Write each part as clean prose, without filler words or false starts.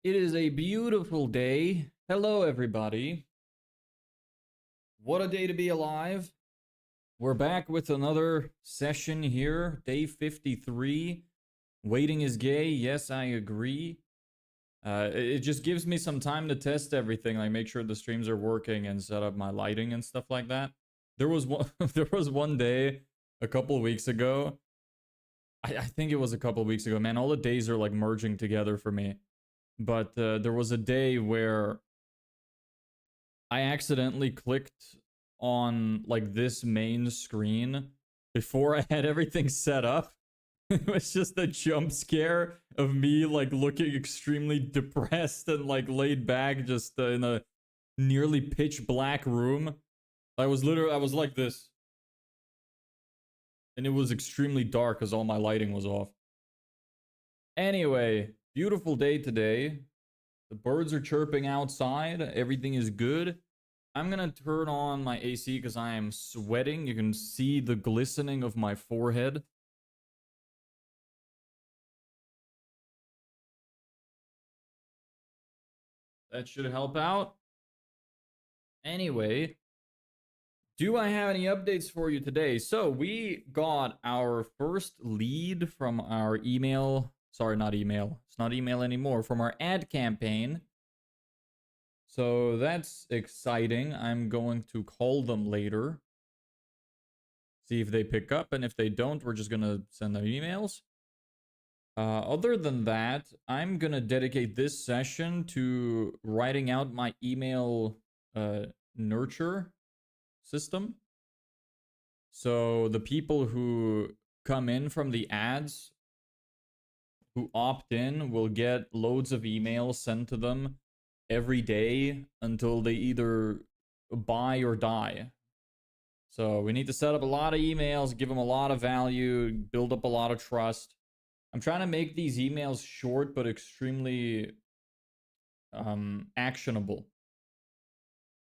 It is a beautiful day. Hello, everybody. What a day to be alive. We're back with another session here. Day 53. Waiting is gay. Yes, I agree. It just gives me some time to test everything, like make sure the streams are working and set up my lighting and stuff like that. There was one day a couple weeks ago. I think it was a couple weeks ago. Man, all the days are like merging together for me. But there was a day where I accidentally clicked on like this main screen before I had everything set up. It was just a jump scare of me like looking extremely depressed and like laid back just in a nearly pitch black room. I was like this. And it was extremely dark because all my lighting was off. Anyway, beautiful day today. The birds are chirping outside. Everything is good. I'm gonna turn on my AC because I am sweating. You can see the glistening of my forehead. That should help out. Anyway, do I have any updates for you today? So we got our first lead from our email. Sorry, not email. It's not email anymore. From our ad campaign. So that's exciting. I'm going to call them later. See if they pick up. And if they don't, we're just going to send them emails. Other than that, I'm going to dedicate this session to writing out my email nurture system. So the people who come in from the ads, who opt in, will get loads of emails sent to them every day until they either buy or die. So we need to set up a lot of emails, give them a lot of value, build up a lot of trust. I'm trying to make these emails short but extremely actionable.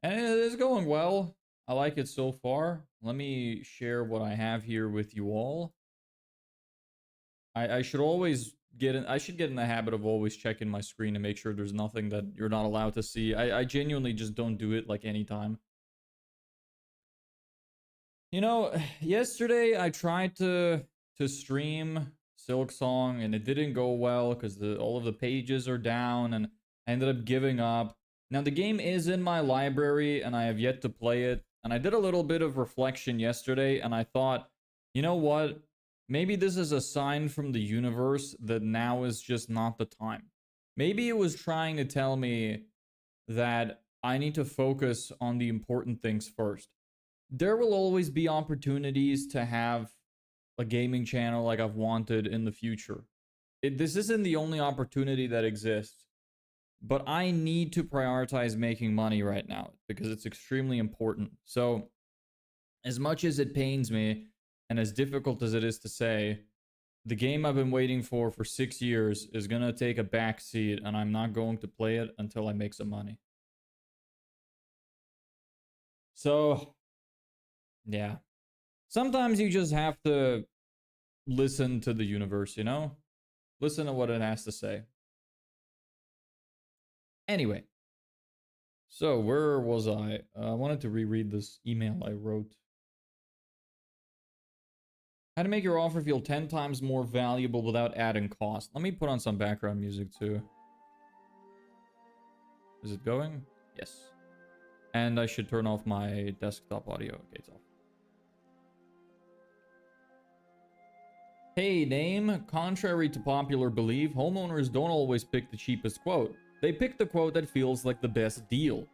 And it is going well. I like it so far. Let me share what I have here with you all. I should always get in the habit of always checking my screen to make sure there's nothing that you're not allowed to see. I genuinely just don't do it like anytime. You know, yesterday I tried to stream Silksong and it didn't go well because all of the pages are down and I ended up giving up. Now the game is in my library and I have yet to play it. And I did a little bit of reflection yesterday and I thought, you know what? Maybe this is a sign from the universe that now is just not the time. Maybe it was trying to tell me that I need to focus on the important things first. There will always be opportunities to have a gaming channel like I've wanted in the future. This isn't the only opportunity that exists, but I need to prioritize making money right now because it's extremely important. So as much as it pains me and as difficult as it is to say, the game I've been waiting for 6 years is going to take a back seat and I'm not going to play it until I make some money. So, yeah. Sometimes you just have to listen to the universe, you know? Listen to what it has to say. Anyway. So, where was I? I wanted to reread this email I wrote. How to make your offer feel 10 times more valuable without adding cost. Let me put on some background music too. Is it going? Yes. And I should turn off my desktop audio. Okay, it's off. Hey, name. Contrary to popular belief, homeowners don't always pick the cheapest quote. They pick the quote that feels like the best deal.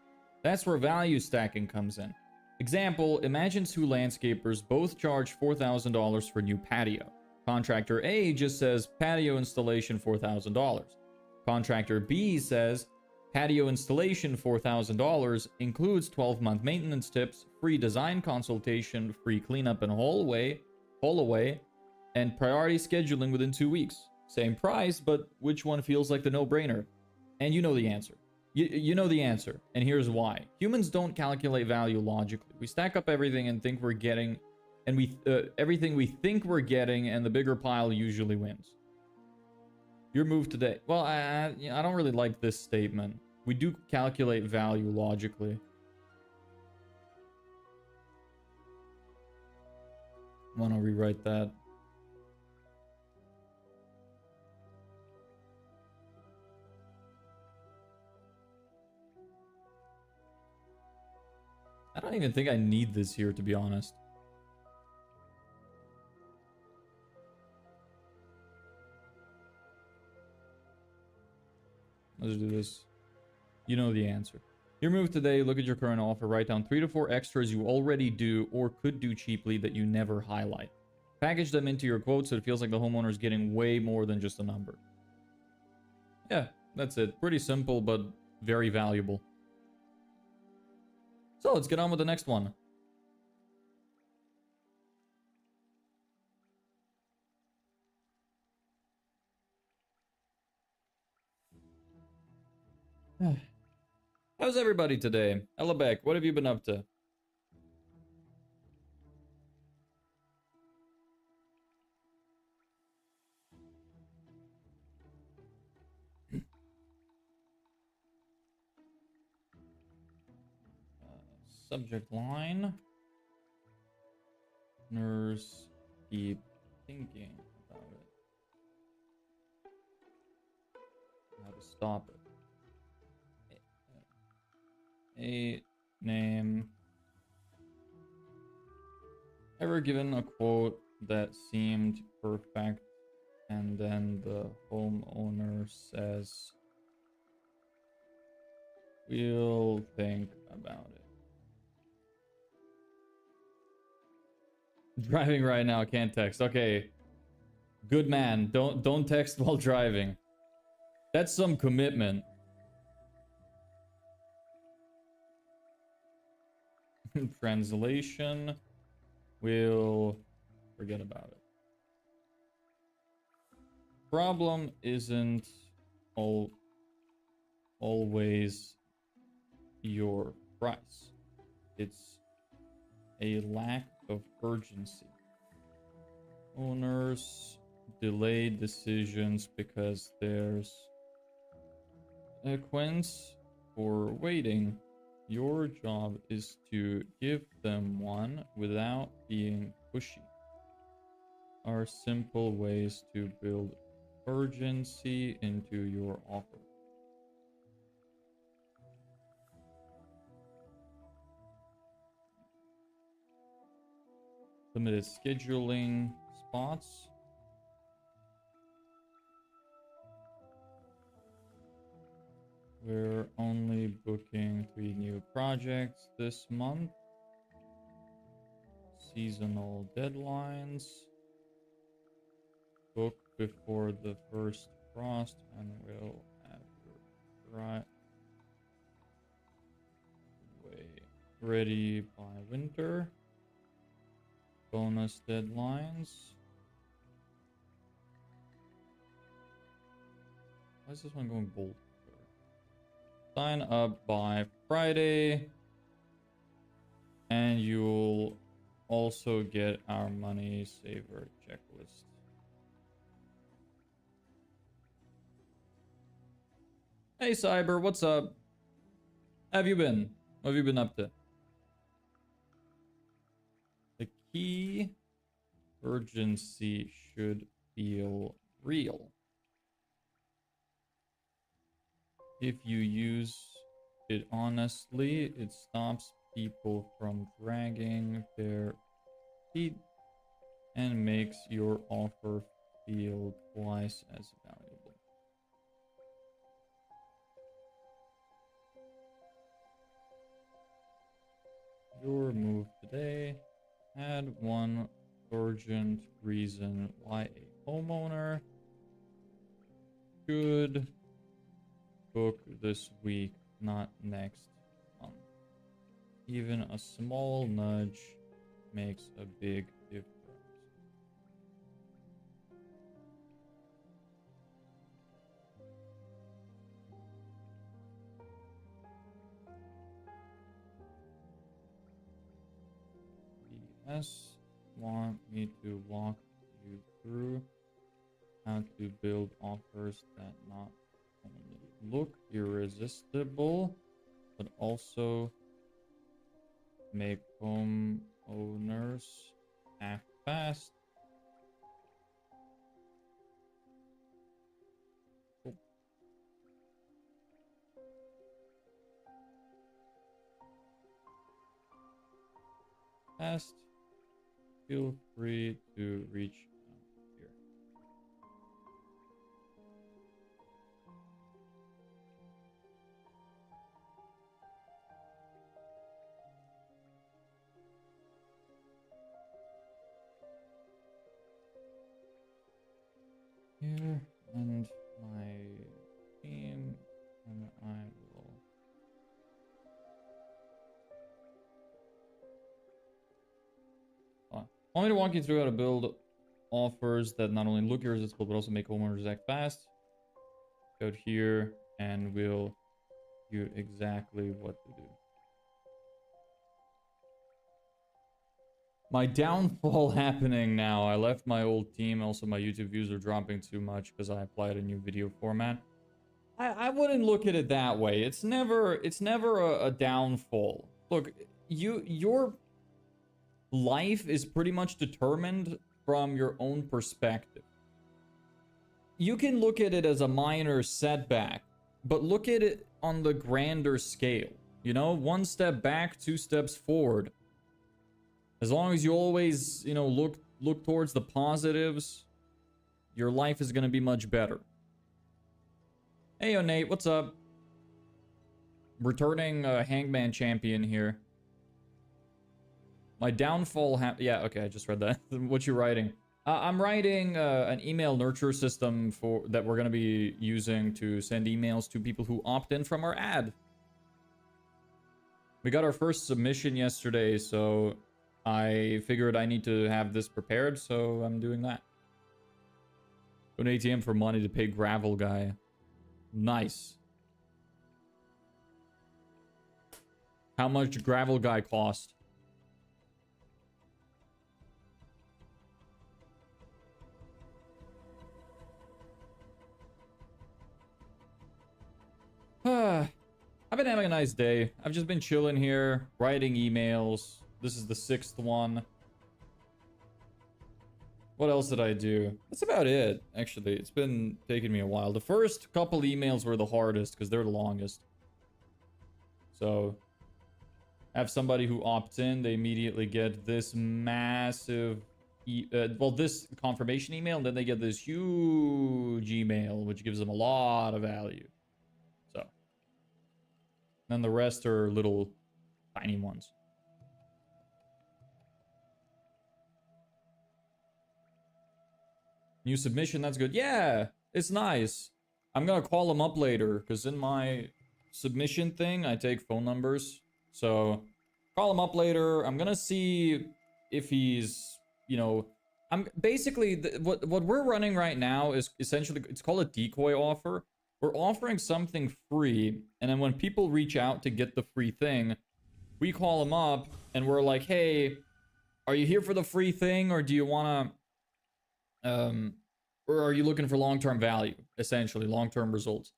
That's where value stacking comes in. Example, imagine two landscapers both charge $4,000 for new patio. Contractor A just says patio installation $4,000. Contractor B says patio installation $4,000 includes 12-month maintenance tips, free design consultation, free cleanup and haul away, and priority scheduling within 2 weeks. Same price, but which one feels like the no-brainer? And you know the answer. You know the answer, and here's why. Humans don't calculate value logically. We stack up everything and think we're getting, and everything we think we're getting, and the bigger pile usually wins. Your move today. Well, I don't really like this statement. We do calculate value logically. Want to rewrite that. I don't even think I need this here, to be honest. Let's do this. You know the answer. Your move today, look at your current offer, write down 3 to 4 extras you already do or could do cheaply that you never highlight. Package them into your quote so it feels like the homeowner is getting way more than just a number. Yeah, that's it. Pretty simple, but very valuable. So let's get on with the next one. How's everybody today? Ella Beck, what have you been up to? Subject line. Nurse, keep thinking about it. How to stop it. A name. Ever given a quote that seemed perfect and then the homeowner says, we'll think about it. Driving right now, can't text. Okay. Good man. Don't text while driving. That's some commitment. Translation. We'll forget about it. Problem isn't always your price. It's a lack of urgency. Owners delay decisions because there's a consequence for waiting. Your job is to give them one without being pushy. Are simple ways to build urgency into your offer. Limited scheduling spots. We're only booking 3 new projects this month. Seasonal deadlines. Book before the first frost and will after right. Ready by winter. Bonus deadlines. Why is this one going bold? Sign up by Friday. And you'll also get our money saver checklist. Hey Cyber, what's up? How have you been? What have you been up to? The key urgency should feel real. If you use it honestly, it stops people from dragging their feet and makes your offer feel twice as valuable. Your move today had one urgent reason why a homeowner should book this week, not next month. Even a small nudge makes a big difference. PS want me to walk you through how to build offers that not only look irresistible, but also make homeowners act fast. Cool. Fast. Feel free to reach out here. Here and my team, and I will. Want me to walk you through how to build offers that not only look irresistible but also make homeowners act fast? Go here and we'll do exactly what to do. My downfall happening now. I left my old team. Also, my YouTube views are dropping too much because I applied a new video format. I wouldn't look at it that way. It's never a downfall. Look, your life is pretty much determined from your own perspective. You can look at it as a minor setback, but look at it on the grander scale. You know, one step back, two steps forward. As long as you always, you know, look towards the positives, your life is going to be much better. Hey, yo, Nate, what's up? Returning Hangman champion here. My downfall yeah, okay, I just read that. What you writing? I'm writing an email nurture system that we're going to be using to send emails to people who opt in from our ad. We got our first submission yesterday, so I figured I need to have this prepared, so I'm doing that. Go to ATM for money to pay gravel guy. Nice. How much gravel guy cost? I've been having a nice day. I've just been chilling here, writing emails. This is the 6th one. What else did I do? That's about it, actually. It's been taking me a while. The first couple emails were the hardest because they're the longest. So, have somebody who opts in, they immediately get this massive... this confirmation email, and then they get this huge email, which gives them a lot of value. So. Then the rest are little tiny ones. New submission, that's good. Yeah, it's nice. I'm gonna call him up later, because in my submission thing, I take phone numbers. So, call him up later. I'm gonna see if he's, you know... I'm basically, what we're running right now is essentially, it's called a decoy offer. We're offering something free, and then when people reach out to get the free thing, we call them up, and we're like, hey, are you here for the free thing, or do you want to... or are you looking for long-term value, essentially, long-term results?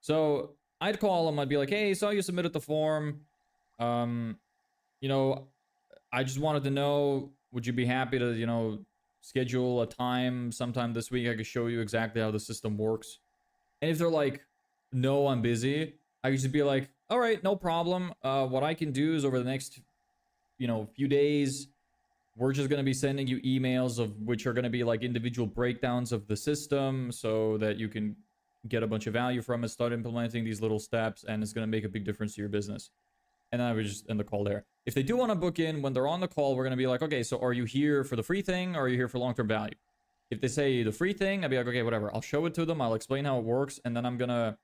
So I'd call them. I'd be like, hey, saw you submitted the form. You know, I just wanted to know, would you be happy to, you know, schedule a time sometime this week? I could show you exactly how the system works. And if they're like, no, I'm busy, I could just be like, all right, no problem. What I can do is over the next, you know, few days, we're just going to be sending you emails of which are going to be like individual breakdowns of the system so that you can get a bunch of value from it, start implementing these little steps, and it's going to make a big difference to your business. And then I would just end the call there. If they do want to book in, when they're on the call, we're going to be like, okay, so are you here for the free thing, or are you here for long-term value? If they say the free thing, I'd be like, okay, whatever. I'll show it to them. I'll explain how it works. And then I'm going to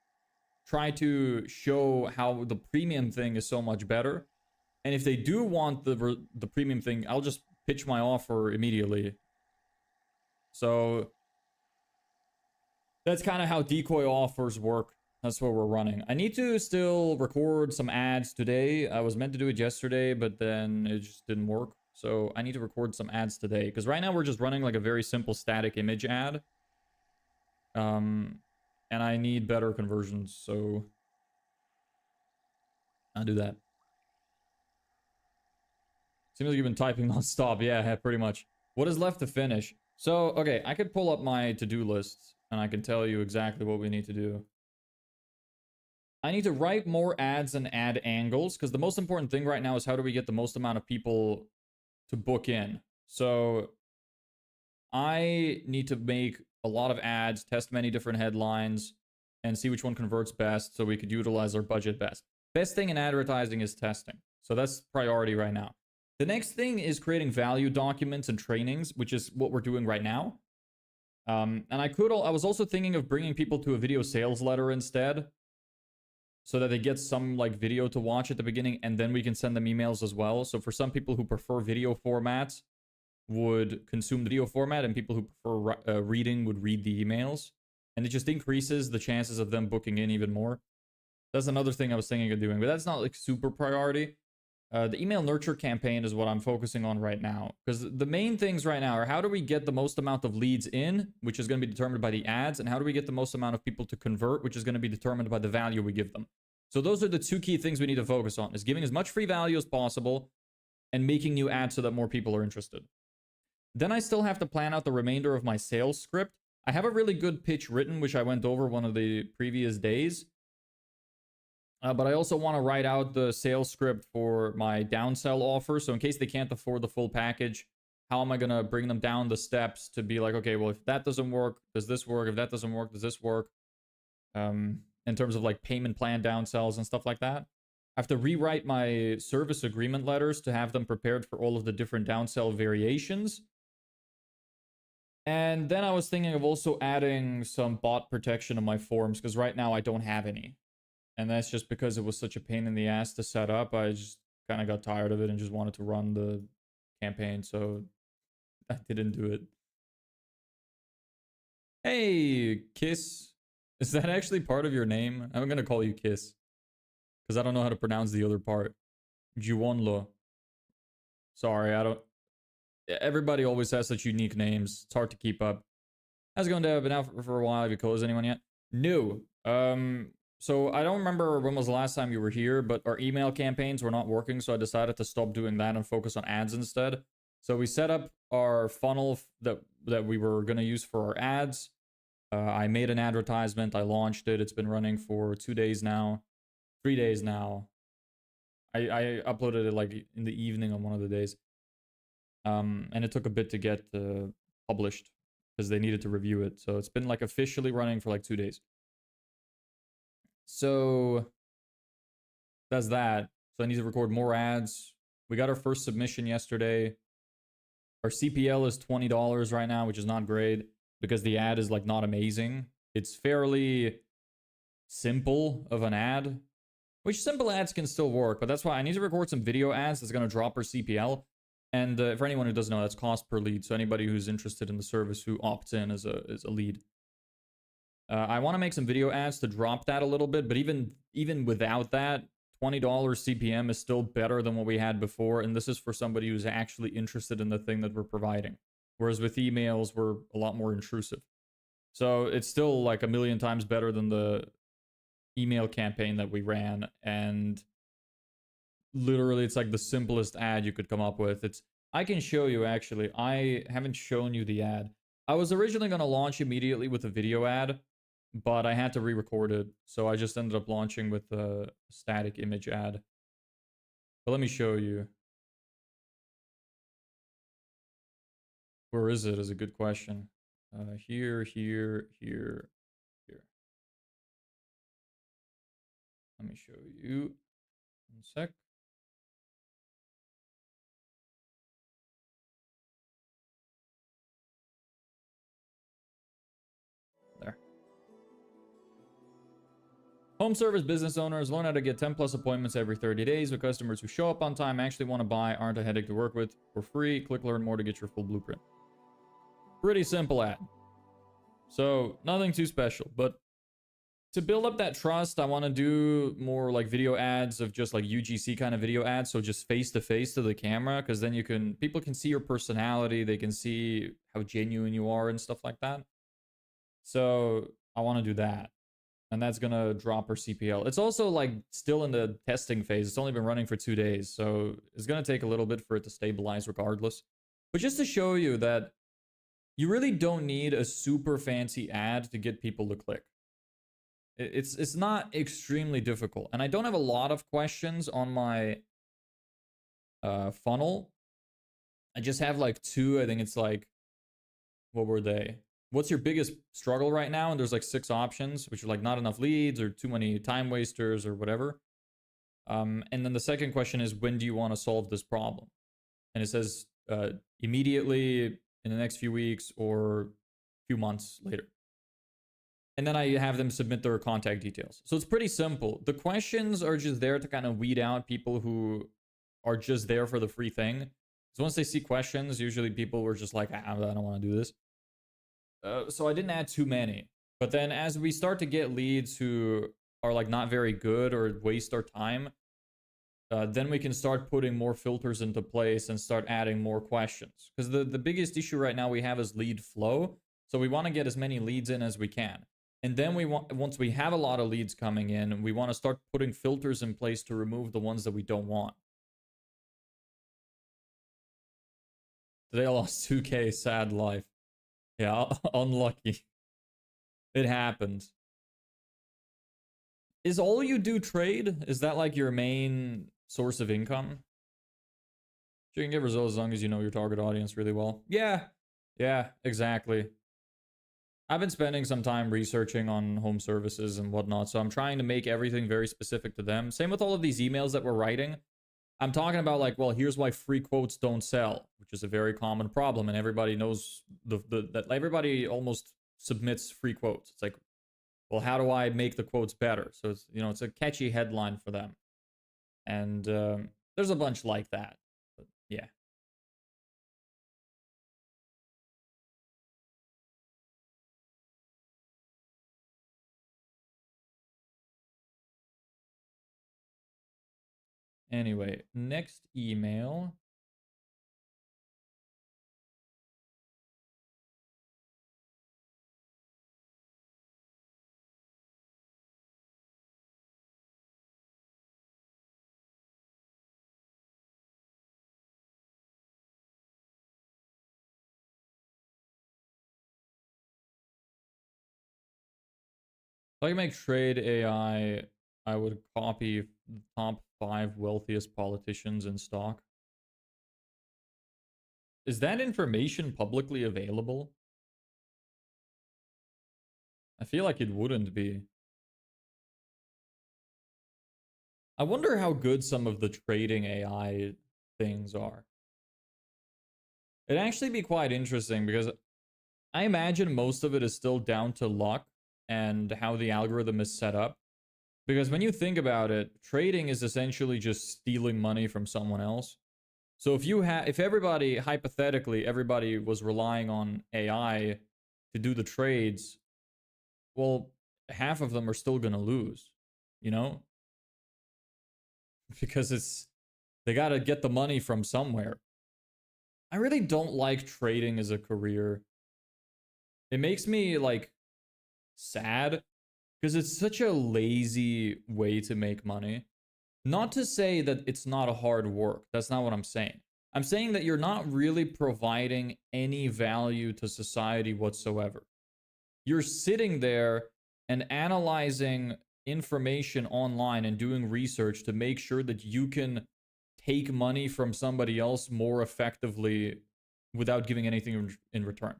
try to show how the premium thing is so much better. And if they do want the premium thing, I'll just pitch my offer immediately. So that's kind of how decoy offers work. That's what we're running. I need to still record some ads today. I was meant to do it yesterday, but then it just didn't work. So I need to record some ads today. Because right now we're just running like a very simple static image ad. And I need better conversions, so I'll do that. Seems like you've been typing nonstop. Yeah, pretty much. What is left to finish? So, okay, I could pull up my to-do list, and I can tell you exactly what we need to do. I need to write more ads and add angles, because the most important thing right now is how do we get the most amount of people to book in. So, I need to make a lot of ads, test many different headlines, and see which one converts best so we could utilize our budget best. Best thing in advertising is testing. So that's priority right now. The next thing is creating value documents and trainings, which is what we're doing right now. And I was also thinking of bringing people to a video sales letter instead, so that they get some like video to watch at the beginning, and then we can send them emails as well. So for some people who prefer video formats, would consume the video format, and people who prefer reading would read the emails, and it just increases the chances of them booking in even more. That's another thing I was thinking of doing, but that's not like super priority. The email nurture campaign is what I'm focusing on right now, because the main things right now are how do we get the most amount of leads in, which is going to be determined by the ads, and how do we get the most amount of people to convert, which is going to be determined by the value we give them. So those are the two key things we need to focus on, is giving as much free value as possible and making new ads so that more people are interested. Then I still have to plan out the remainder of my sales script. I have a really good pitch written, which I went over one of the previous days. But I also want to write out the sales script for my downsell offer. So in case they can't afford the full package, how am I going to bring them down the steps to be like, okay, well, if that doesn't work, does this work? If that doesn't work, does this work? In terms of like payment plan downsells and stuff like that. I have to rewrite my service agreement letters to have them prepared for all of the different downsell variations. And then I was thinking of also adding some bot protection on my forms, because right now I don't have any. And that's just because it was such a pain in the ass to set up. I just kind of got tired of it and just wanted to run the campaign, so I didn't do it. Hey, Kiss. Is that actually part of your name? I'm going to call you Kiss, because I don't know how to pronounce the other part. Juwonlo. Sorry, I don't... Everybody always has such unique names. It's hard to keep up. How's it going, Dave? Been out for a while. Have you closed anyone yet? No. So I don't remember when was the last time you were here, but our email campaigns were not working, so I decided to stop doing that and focus on ads instead. So we set up our funnel that we were going to use for our ads. I made an advertisement. I launched it. It's been running for 2 days now. 3 days now. I uploaded it like in the evening on one of the days. And it took a bit to get published because they needed to review it. So it's been like officially running for like 2 days. So that's that. So I need to record more ads. We got our first submission yesterday. Our CPL is $20 right now, which is not great because the ad is like not amazing. It's fairly simple of an ad, which simple ads can still work, but that's why I need to record some video ads that's going to drop our CPL. And for anyone who doesn't know, that's cost per lead. So anybody who's interested in the service who opts in as a lead. I want to make some video ads to drop that a little bit, but even without that, $20 CPM is still better than what we had before, and this is for somebody who's actually interested in the thing that we're providing. Whereas with emails, we're a lot more intrusive. So it's still like a million times better than the email campaign that we ran, and literally it's like the simplest ad you could come up with. I can show you actually. I haven't shown you the ad. I was originally going to launch immediately with a video ad, but I had to re-record it, so I just ended up launching with a static image ad. But let me show you. Where is it is a good question. Here. Let me show you. 1 sec. There. Home service business owners learn how to get 10 plus appointments every 30 days with customers who show up on time, actually want to buy, aren't a headache to work with, for free. Click learn more to get your full blueprint. Pretty simple ad. So nothing too special, but to build up that trust, I want to do more like video ads of just like UGC kind of video ads. So just face to face to the camera, because then people can see your personality. They can see how genuine you are and stuff like that. So I want to do that. And that's gonna drop our CPL. It's also like still in the testing phase. It's only been running for 2 days, so it's gonna take a little bit for it to stabilize regardless. But just to show you that you really don't need a super fancy ad to get people to click. It's not extremely difficult. And I don't have a lot of questions on my funnel. I just have like two. I think it's like, what were they? What's your biggest struggle right now? And there's like 6 options, which are like not enough leads or too many time wasters or whatever. And then the second question is, when do you want to solve this problem? And it says immediately, in the next few weeks, or a few months later. And then I have them submit their contact details. So it's pretty simple. The questions are just there to kind of weed out people who are just there for the free thing. So once they see questions, usually people were just like, I don't want to do this. So I didn't add too many. But then as we start to get leads who are like not very good or waste our time, then we can start putting more filters into place and start adding more questions. Because the biggest issue right now we have is lead flow. So we want to get as many leads in as we can. And then once we have a lot of leads coming in, we want to start putting filters in place to remove the ones that we don't want. Today I lost 2K, sad life. Yeah, unlucky. It happens. Is all you do trade? Is that like your main source of income? You can get results as long as you know your target audience really well. Yeah, exactly. I've been spending some time researching on home services and whatnot, so I'm trying to make everything very specific to them. Same with all of these emails that we're writing. I'm talking about like, well, here's why free quotes don't sell, which is a very common problem, and everybody knows that everybody almost submits free quotes. It's like, well, how do I make the quotes better? So it's, it's a catchy headline for them, and there's a bunch like that. But yeah. Anyway, next email. If I can make trade AI, I would copy the top 5 wealthiest politicians in stock. Is that information publicly available? I feel like it wouldn't be. I wonder how good some of the trading AI things are. It'd actually be quite interesting because I imagine most of it is still down to luck and how the algorithm is set up. Because when you think about it, trading is essentially just stealing money from someone else. So if everybody, hypothetically, everybody was relying on AI to do the trades, well, half of them are still gonna lose, you know? Because they gotta get the money from somewhere. I really don't like trading as a career. It makes me like sad because it's such a lazy way to make money. Not to say that it's not a hard work. That's not what I'm saying. I'm saying that you're not really providing any value to society whatsoever. You're sitting there and analyzing information online and doing research to make sure that you can take money from somebody else more effectively without giving anything in return.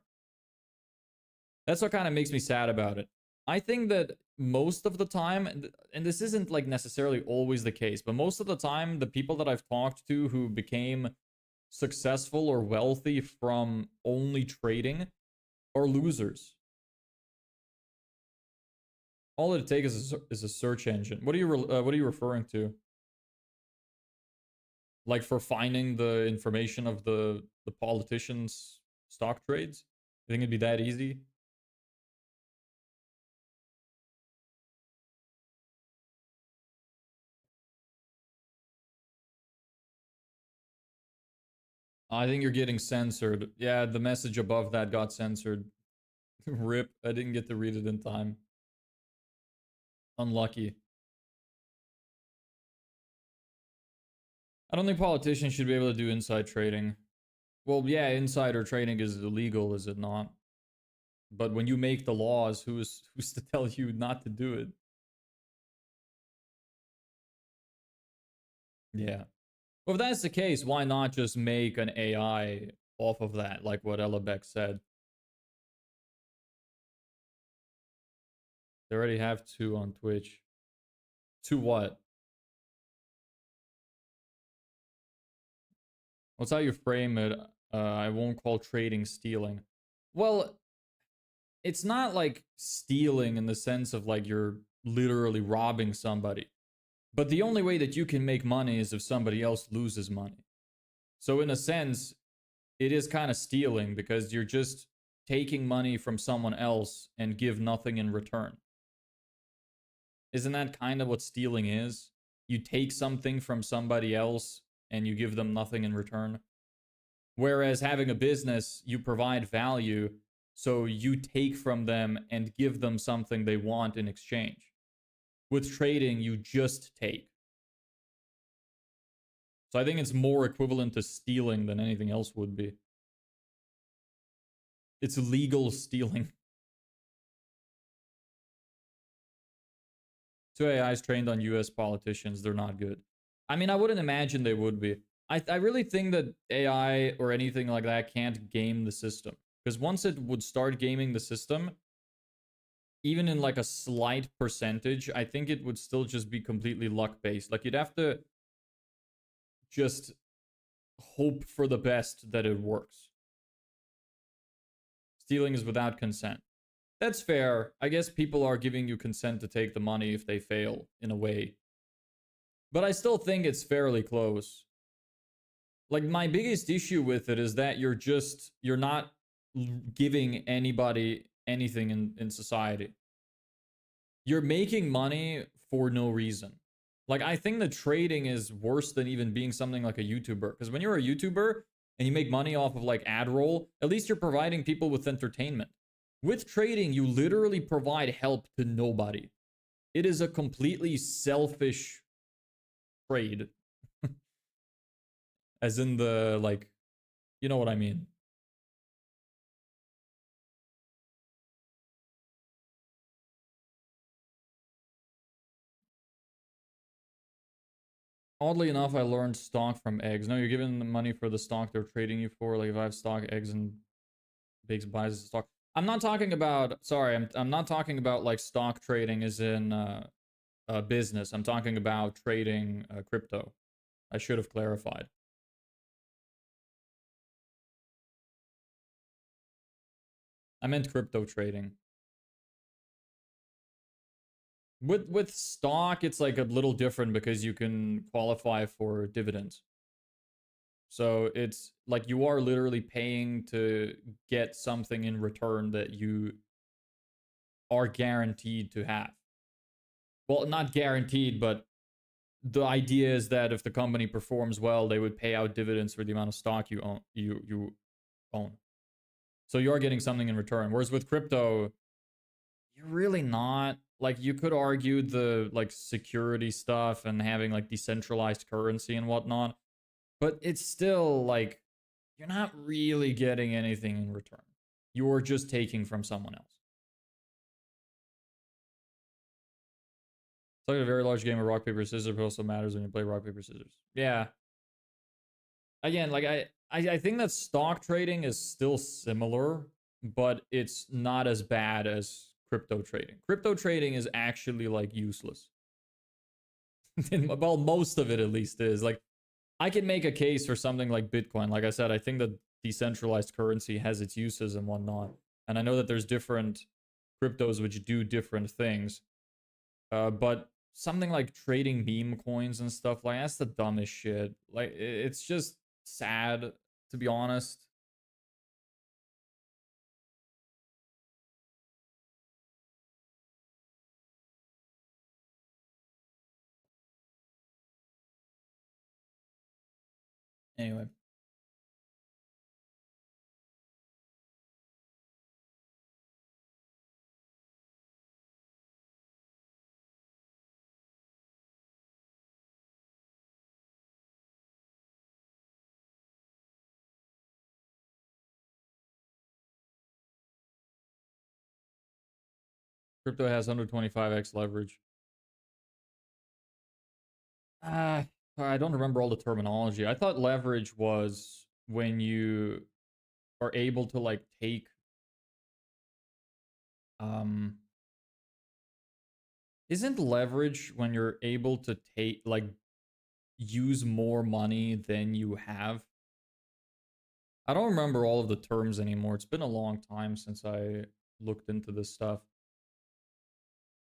That's what kind of makes me sad about it. I think that most of the time, and this isn't like necessarily always the case, but most of the time, the people that I've talked to who became successful or wealthy from only trading are losers. All it takes is a search engine. What are you referring to? Like for finding the information of the politicians' stock trades? You think it'd be that easy? I think you're getting censored. Yeah, the message above that got censored. Rip. I didn't get to read it in time. Unlucky. I don't think politicians should be able to do inside trading. Well, yeah, insider trading is illegal, is it not? But when you make the laws, who's to tell you not to do it? Yeah. Well, if that's the case, why not just make an AI off of that, like what Ella Beck said? They already have two on Twitch. Two what? What's how you frame it? I won't call trading stealing. Well, it's not like stealing in the sense of like you're literally robbing somebody. But the only way that you can make money is if somebody else loses money. So in a sense, it is kind of stealing because you're just taking money from someone else and give nothing in return. Isn't that kind of what stealing is? You take something from somebody else and you give them nothing in return. Whereas having a business, you provide value, so you take from them and give them something they want in exchange. With trading, you just take. So I think it's more equivalent to stealing than anything else would be. It's legal stealing. Two AIs trained on US politicians, they're not good. I mean, I wouldn't imagine they would be. I really think that AI or anything like that can't game the system. Because once it would start gaming the system, even in like a slight percentage, I think it would still just be completely luck based. Like you'd have to just hope for the best that it works. Stealing is without consent. That's fair. I guess people are giving you consent to take the money if they fail, in a way. But I still think it's fairly close. Like, my biggest issue with it is that you're not giving anybody anything in society. You're making money for no reason. Like, I think that trading is worse than even being something like a YouTuber. Because when you're a YouTuber and you make money off of like ad roll, at least you're providing people with entertainment. With trading, you literally provide help to nobody. It is a completely selfish trade. As in the, like, you know what I mean. Oddly enough, I learned stock from eggs. No, you're giving them money for the stock they're trading you for. Like if I have stock, eggs, and Biggs buys the stock. I'm not talking about. Sorry, I'm not talking about like stock trading as in business. I'm talking about trading crypto. I should have clarified. I meant crypto trading. With stock, it's like a little different because you can qualify for dividends. So it's like you are literally paying to get something in return that you are guaranteed to have. Well, not guaranteed, but the idea is that if the company performs well, they would pay out dividends for the amount of stock you own. You own. So you are getting something in return. Whereas with crypto, you're really not. Like you could argue the like security stuff and having like decentralized currency and whatnot, but it's still like you're not really getting anything in return. You're just taking from someone else. It's like a very large game of rock paper scissors, but also matters when you play rock paper scissors. Yeah. Again, like I think that stock trading is still similar, but it's not as bad as crypto trading. Crypto trading is actually like useless. Well, most of it at least is. Like I can make a case for something like Bitcoin. Like I said, I think that decentralized currency has its uses and whatnot. And I know that there's different cryptos which do different things. But something like trading meme coins and stuff, like that's the dumbest shit. Like it's just sad, to be honest. Anyway. Crypto has 125x leverage. I don't remember all the terminology. I thought leverage was when you are able to like take um isn't leverage when you're able to take like use more money than you have? I don't remember all of the terms anymore. It's been a long time since I looked into this stuff.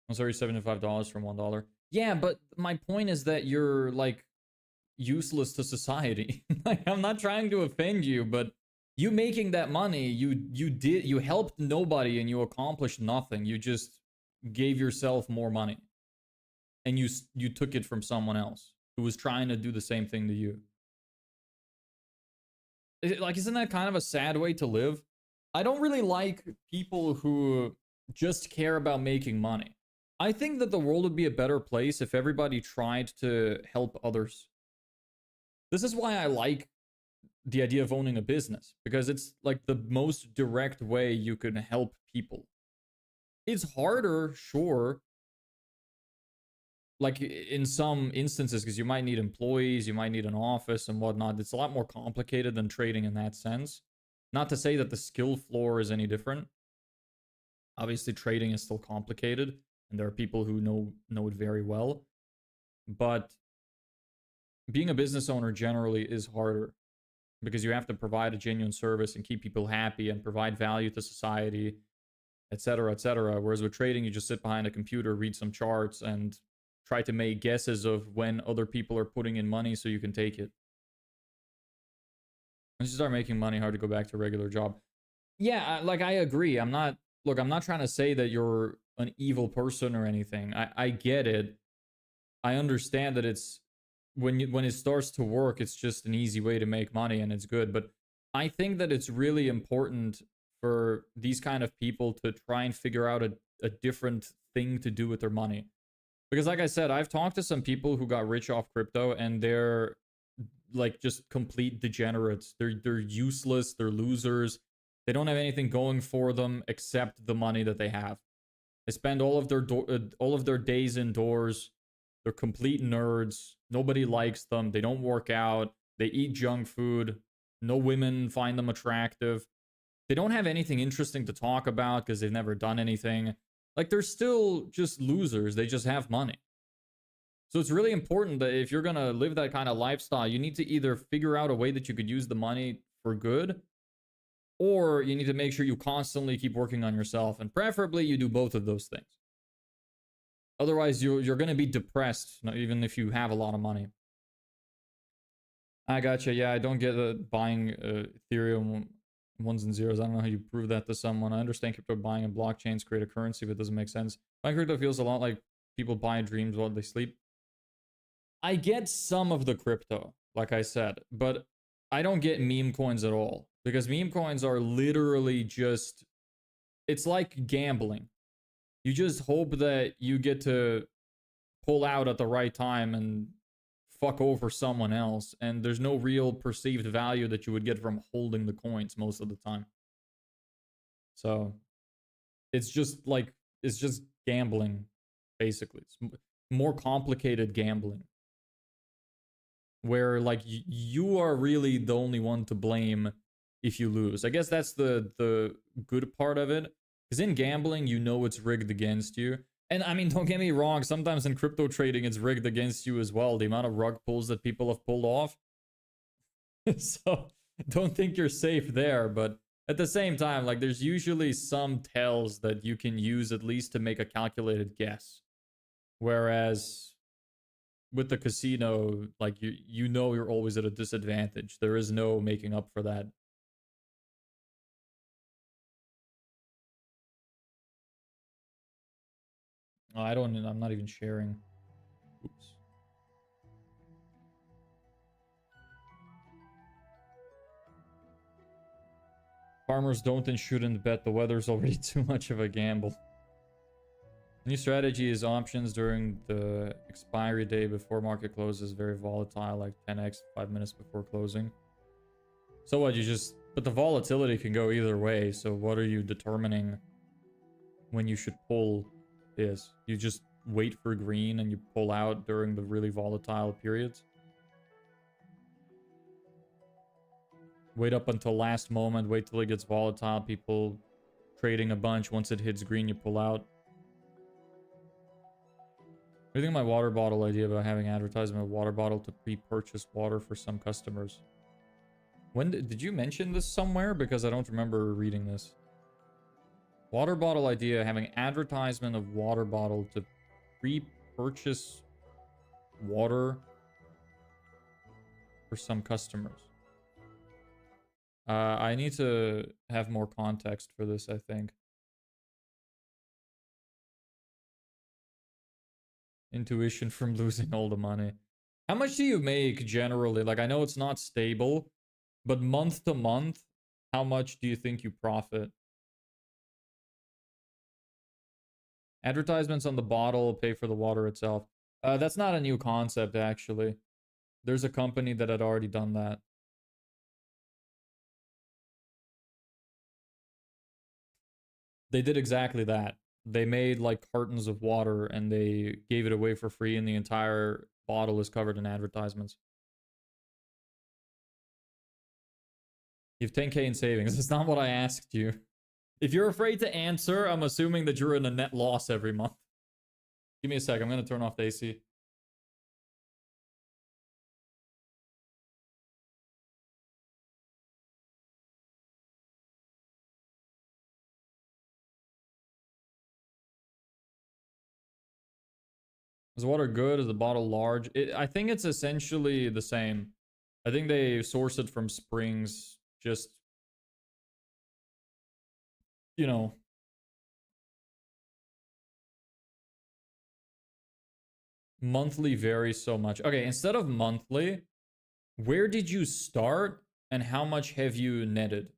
I'm sorry, $75 from $1. Yeah, but my point is that you're like useless to society. Like, I'm not trying to offend you, but you making that money, you helped nobody and you accomplished nothing. You just gave yourself more money, and you took it from someone else who was trying to do the same thing to you. Like, isn't that kind of a sad way to live? I don't really like people who just care about making money. I think that the world would be a better place if everybody tried to help others. This is why I like the idea of owning a business, because it's like the most direct way you can help people. It's harder, sure, like in some instances, because you might need employees, you might need an office and whatnot. It's a lot more complicated than trading in that sense. Not to say that the skill floor is any different. Obviously, trading is still complicated, and there are people who know it very well. But being a business owner generally is harder, because you have to provide a genuine service and keep people happy and provide value to society, etc., etc. Whereas with trading, you just sit behind a computer, read some charts, and try to make guesses of when other people are putting in money so you can take it. Once you start making money, hard to go back to a regular job. Yeah, like I agree. I'm not trying to say that you're an evil person or anything. I get it. I understand that it's when it starts to work, it's just an easy way to make money and it's good. But I think that it's really important for these kind of people to try and figure out a different thing to do with their money. Because like I said, I've talked to some people who got rich off crypto and they're like just complete degenerates. They're useless, they're losers. They don't have anything going for them except the money that they have. They spend all of their days indoors. They're complete nerds. Nobody likes them. They don't work out. They eat junk food. No women find them attractive. They don't have anything interesting to talk about because they've never done anything. Like, they're still just losers. They just have money. So it's really important that if you're going to live that kind of lifestyle, you need to either figure out a way that you could use the money for good, or you need to make sure you constantly keep working on yourself, and preferably you do both of those things. Otherwise, you're going to be depressed, even if you have a lot of money. I gotcha. Yeah, I don't get buying Ethereum ones and zeros. I don't know how you prove that to someone. I understand crypto buying and blockchains create a currency, but it doesn't make sense. Buying crypto feels a lot like people buying dreams while they sleep. I get some of the crypto, like I said, but I don't get meme coins at all, because meme coins are literally just, it's like gambling. You just hope that you get to pull out at the right time and fuck over someone else, and there's no real perceived value that you would get from holding the coins most of the time. So it's just gambling, basically. It's more complicated gambling, where like you are really the only one to blame if you lose. I guess that's the good part of it, because in gambling, you know it's rigged against you. And I mean, don't get me wrong, sometimes in crypto trading, it's rigged against you as well. The amount of rug pulls that people have pulled off. So don't think you're safe there. But at the same time, like, there's usually some tells that you can use at least to make a calculated guess. Whereas with the casino, like, you know you're always at a disadvantage. There is no making up for that. I'm not even sharing. Oops. Farmers don't and shouldn't bet. The weather's already too much of a gamble. New strategy is options during the expiry day before market closes. Very volatile, like 10x 5 minutes before closing. So what, but the volatility can go either way. So what are you determining when you should pull? is. You just wait for green and you pull out during the really volatile periods. Wait up until last moment, wait till it gets volatile, people trading a bunch. Once it hits green, you pull out. What do you think of my water bottle idea about having advertisement of water bottle to pre-purchase water for some customers? When did you mention this somewhere? Because I don't remember reading this. Water bottle idea, having advertisement of water bottle to pre-purchase water for some customers. I need to have more context for this, I think. Intuition from losing all the money. How much do you make generally? Like, I know it's not stable, but month to month, how much do you think you profit? Advertisements on the bottle pay for the water itself. That's not a new concept, actually. There's a company that had already done that. They did exactly that. They made like cartons of water and they gave it away for free, and the entire bottle is covered in advertisements. You have 10K in savings. That's not what I asked you. If you're afraid to answer, I'm assuming that you're in a net loss every month. Give me a sec. I'm going to turn off the AC. Is the water good? Is the bottle large? I think it's essentially the same. I think they source it from springs. Just, you know, monthly varies so much. Okay, instead of monthly, where did you start and how much have you netted?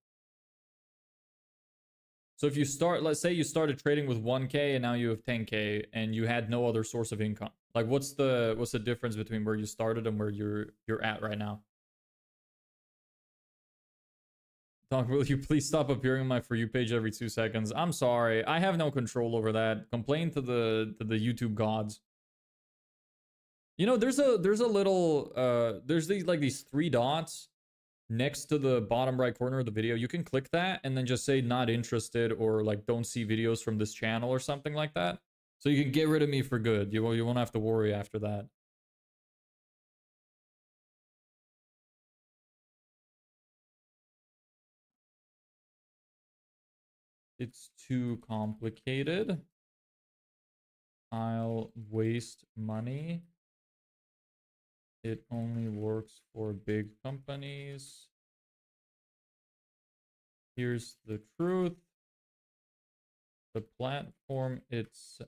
So if you start, let's say you started trading with 1K and now you have 10K and you had no other source of income. Like what's the difference between where you started and where you're at right now? Doc, will you please stop appearing on my For You page every 2 seconds? I'm sorry. I have no control over that. Complain to the YouTube gods. You know, there's a little there's these 3 dots next to the bottom right corner of the video. You can click that and then just say not interested or like don't see videos from this channel or something like that. So you can get rid of me for good. You won't have to worry after that. It's too complicated. I'll waste money. It only works for big companies. Here's the truth. The platform is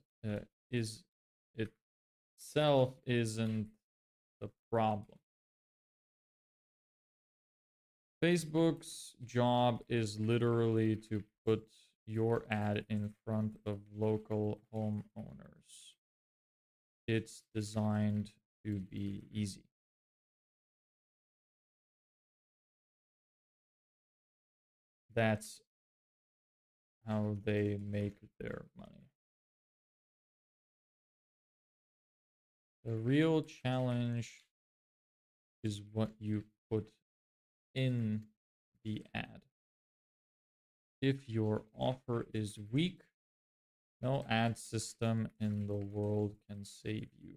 itself isn't the problem. Facebook's job is literally to put your ad in front of local homeowners. It's designed to be easy. That's how they make their money. The real challenge is what you put in the ad. If your offer is weak, no ad system in the world can save you.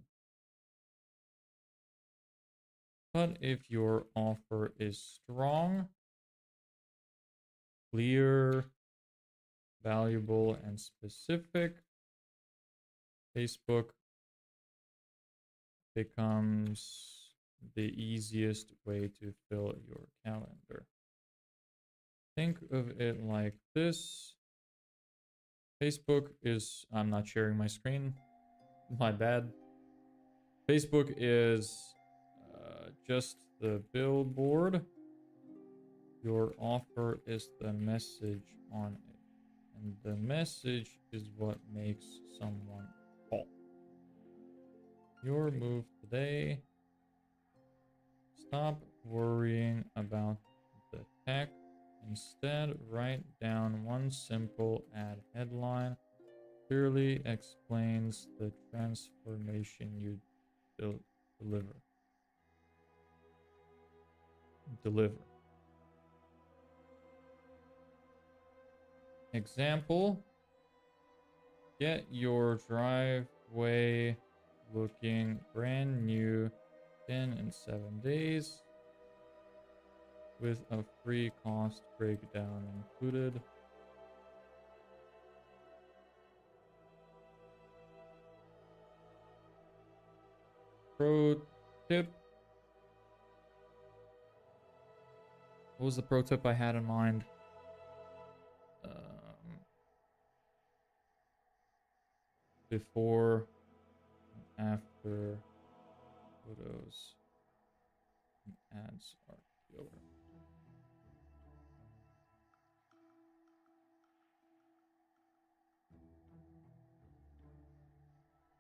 But if your offer is strong, clear, valuable, and specific, Facebook becomes the easiest way to fill your calendar. Think of it like this. Facebook is, I'm not sharing my screen, my bad. Facebook is just the billboard. Your offer is the message on it. And the message is what makes someone call. Your move today. Stop worrying about the tech. Instead, write down one simple ad headline clearly explains the transformation you deliver. Example, get your driveway looking brand new in 7 days with a free cost breakdown included. Pro tip. What was the pro tip I had in mind? Before and after photos and ads are killer.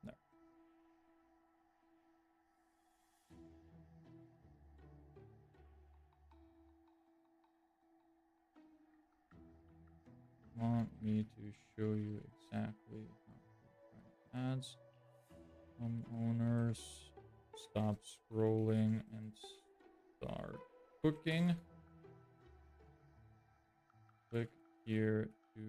No. Want me to show you exactly how to run ads? Homeowners, stop scrolling and start cooking. Click here to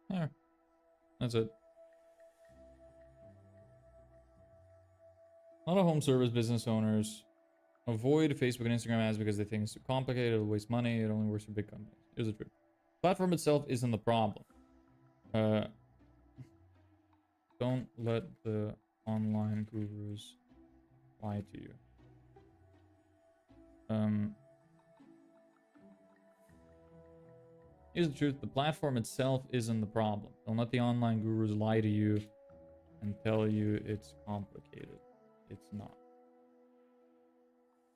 there. That's it. A lot of home service business owners avoid Facebook and Instagram ads because they think it's too complicated, it'll waste money, it only works for big companies. Here's the truth. The platform itself isn't the problem. Don't let the online gurus lie to you. Here's the truth. The platform itself isn't the problem. Don't let the online gurus lie to you and tell you it's complicated. It's not.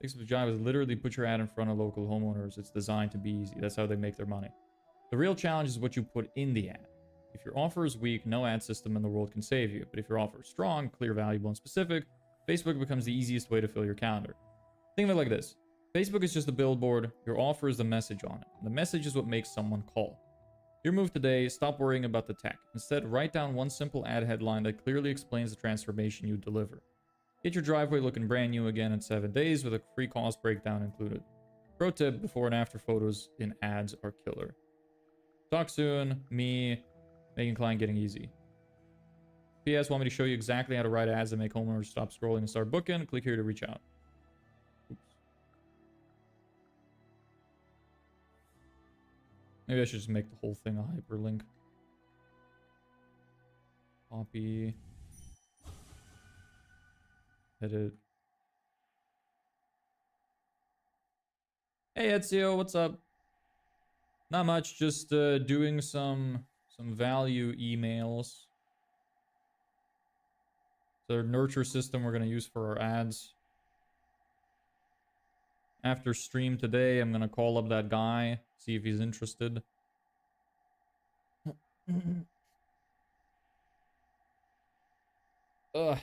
Facebook's job is literally put your ad in front of local homeowners. It's designed to be easy. That's how they make their money. The real challenge is what you put in the ad. If your offer is weak, no ad system in the world can save you. But if your offer is strong, clear, valuable, and specific, Facebook becomes the easiest way to fill your calendar. Think of it like this. Facebook is just a billboard. Your offer is the message on it. And the message is what makes someone call. Your move today, stop worrying about the tech. Instead, write down one simple ad headline that clearly explains the transformation you deliver. Get your driveway looking brand new again in 7 days with a free cost breakdown included. Pro tip, before and after photos in ads are killer. Talk soon. Me, making client getting easy. PS, want me to show you exactly how to write ads that make homeowners stop scrolling and start booking? Click here to reach out. Oops. Maybe I should just make the whole thing a hyperlink. Copy. Edit. Hey Ezio, what's up? Not much, just doing some value emails. The nurture system we're gonna use for our ads. After stream today, I'm gonna call up that guy, see if he's interested. Ugh.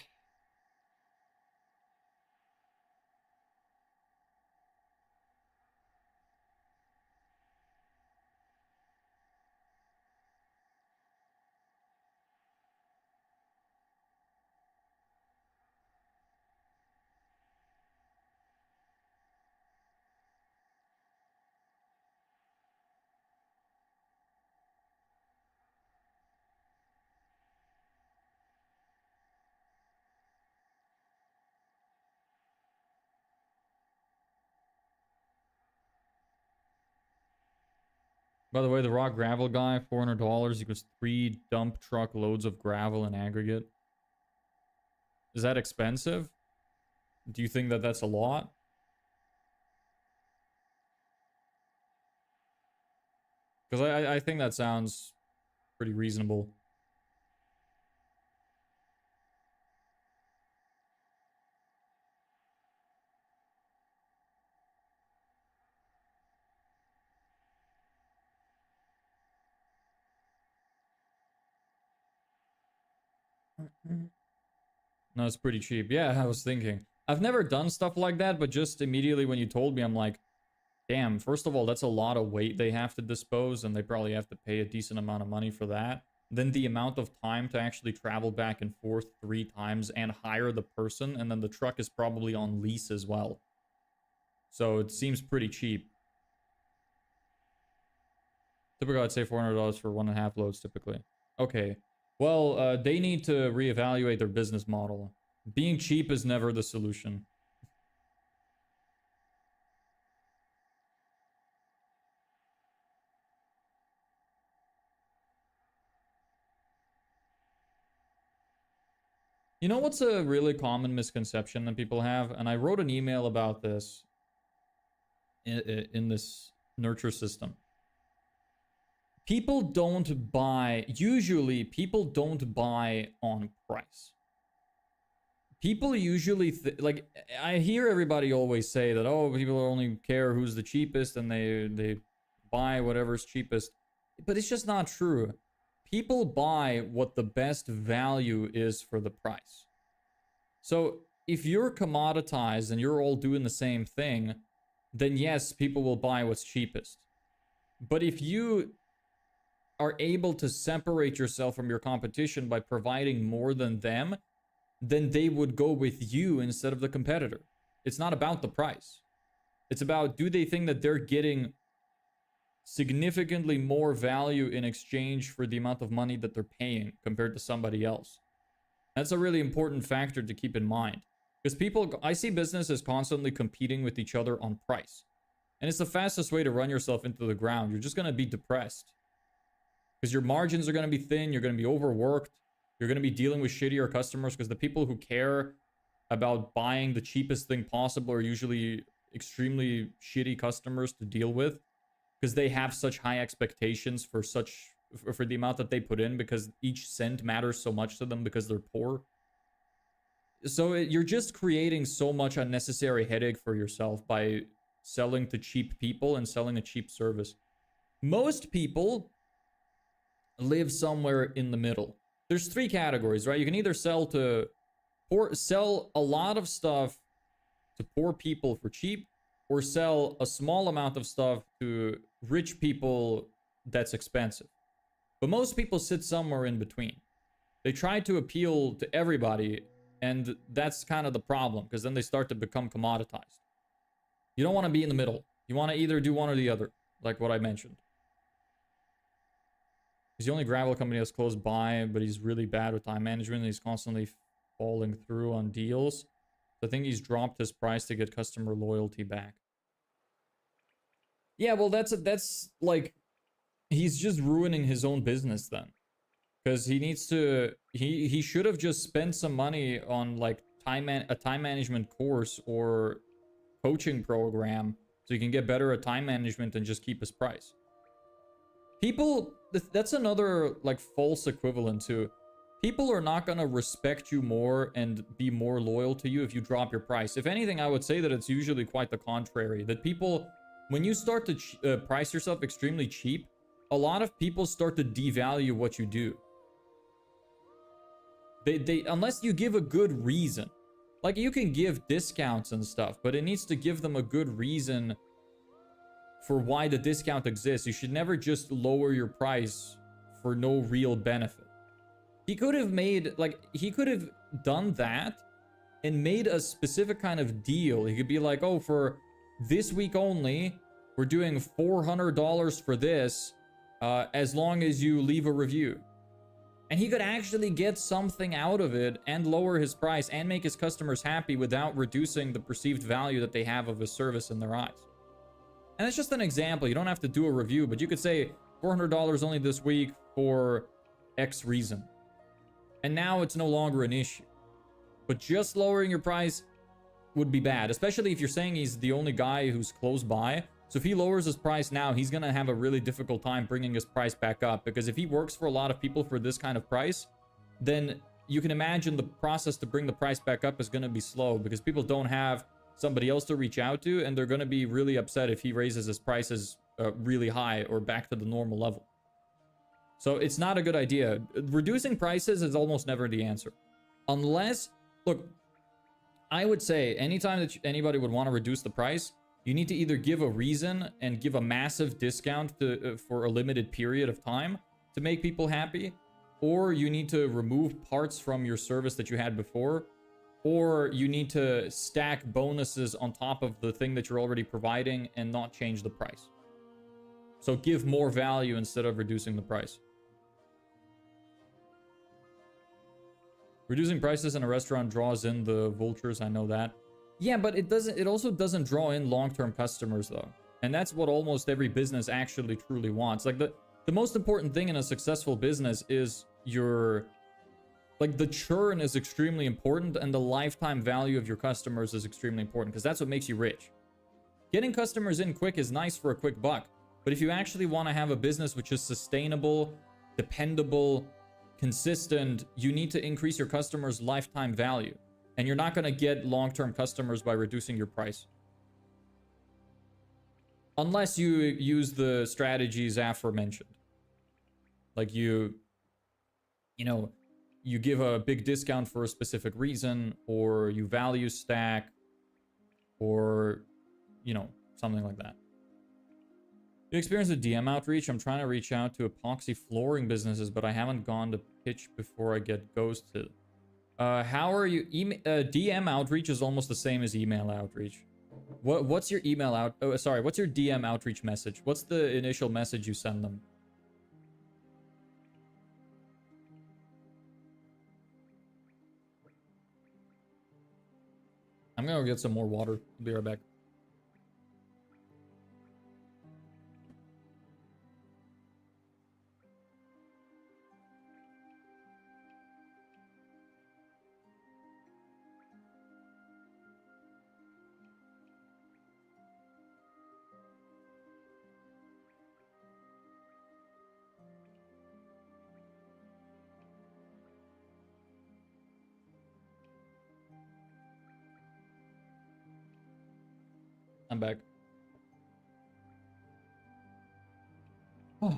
By the way, the raw gravel guy, $400 equals 3 dump truck loads of gravel in aggregate. Is that expensive? Do you think that that's a lot? Because I think that sounds pretty reasonable. No, it's pretty cheap. Yeah, I was thinking. I've never done stuff like that, but just immediately when you told me, I'm like, damn, first of all, that's a lot of weight they have to dispose, and they probably have to pay a decent amount of money for that. Then the amount of time to actually travel back and forth 3 times and hire the person, and then the truck is probably on lease as well. So it seems pretty cheap. Typically, I'd say $400 for 1.5 loads typically. Okay. Well, they need to reevaluate their business model. Being cheap is never the solution. You know what's a really common misconception that people have? And I wrote an email about this in this nurture system. People don't buy, usually people don't buy on price. People usually, like, I hear everybody always say that, oh, people only care who's the cheapest and they buy whatever's cheapest. But it's just not true. People buy what the best value is for the price. So if you're commoditized and you're all doing the same thing, then yes, people will buy what's cheapest. But if you are able to separate yourself from your competition by providing more than them, then they would go with you instead of the competitor. It's not about the price. It's about, do they think that they're getting significantly more value in exchange for the amount of money that they're paying compared to somebody else? That's a really important factor to keep in mind. Because people, I see businesses constantly competing with each other on price. And it's the fastest way to run yourself into the ground. You're just going to be depressed. Because your margins are going to be thin, you're going to be overworked, you're going to be dealing with shittier customers, because the people who care about buying the cheapest thing possible are usually extremely shitty customers to deal with, because they have such high expectations for the amount that they put in, because each cent matters so much to them because they're poor. So you're just creating so much unnecessary headache for yourself by selling to cheap people and selling a cheap service. Most people live somewhere in the middle. There's 3 categories, right? You can either sell a lot of stuff to poor people for cheap, or sell a small amount of stuff to rich people that's expensive. But most people sit somewhere in between. They try to appeal to everybody, and that's kind of the problem, because then they start to become commoditized. You don't want to be in the middle. You want to either do one or the other, like what I mentioned. He's the only gravel company that's close by, but he's really bad with time management, and he's constantly falling through on deals. So I think he's dropped his price to get customer loyalty back. Yeah, well, that's like, he's just ruining his own business then. Because he needs to, he should have just spent some money on like a time management course or coaching program so he can get better at time management and just keep his price. People, that's another like false equivalent to, people are not going to respect you more and be more loyal to you if you drop your price. If anything, I would say that it's usually quite the contrary. That people, when you start to price yourself extremely cheap, a lot of people start to devalue what you do. They unless you give a good reason. Like, you can give discounts and stuff, but it needs to give them a good reason for why the discount exists. You should never just lower your price for no real benefit. He could have made, like, he could have done that and made a specific kind of deal. He could be like, oh, for this week only, we're doing $400 for this, as long as you leave a review. And he could actually get something out of it and lower his price and make his customers happy without reducing the perceived value that they have of his service in their eyes. And it's just an example. You don't have to do a review, but you could say $400 only this week for X reason. And now it's no longer an issue. But just lowering your price would be bad, especially if you're saying he's the only guy who's close by. So if he lowers his price now, he's going to have a really difficult time bringing his price back up, because if he works for a lot of people for this kind of price, then you can imagine the process to bring the price back up is going to be slow, because people don't have somebody else to reach out to, and they're going to be really upset if he raises his prices really high or back to the normal level. So it's not a good idea. Reducing prices is almost never the answer. Unless, look, I would say anytime that anybody would want to reduce the price, you need to either give a reason and give a massive discount for a limited period of time to make people happy, or you need to remove parts from your service that you had before, or you need to stack bonuses on top of the thing that you're already providing and not change the price. So give more value instead of reducing the price. Reducing prices in a restaurant draws in the vultures, I know that. Yeah, but it also doesn't draw in long-term customers though. And that's what almost every business actually truly wants. Like the most important thing in a successful business is the churn is extremely important, and the lifetime value of your customers is extremely important, because that's what makes you rich. Getting customers in quick is nice for a quick buck, but if you actually want to have a business which is sustainable, dependable, consistent, you need to increase your customers' lifetime value. And you're not going to get long-term customers by reducing your price. Unless you use the strategies aforementioned. Like you give a big discount for a specific reason, or you value stack, or, something like that. You experience a DM outreach. I'm trying to reach out to epoxy flooring businesses, but I haven't gone to pitch before I get ghosted. How are you? DM outreach is almost the same as email outreach. What's your email out? Oh, sorry. What's your DM outreach message? What's the initial message you send them? I'm gonna go get some more water. I'll be right back. I'm back. Oh.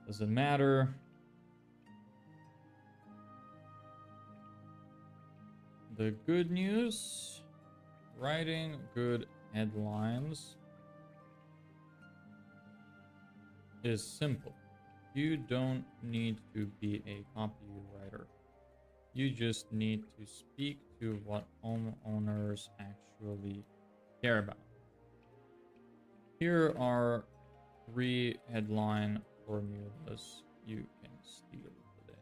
Doesn't matter. The good news, writing good headlines is simple. You don't need to be a copywriter. You just need to speak to what homeowners actually care about. Here are 3 headline formulas you can steal today.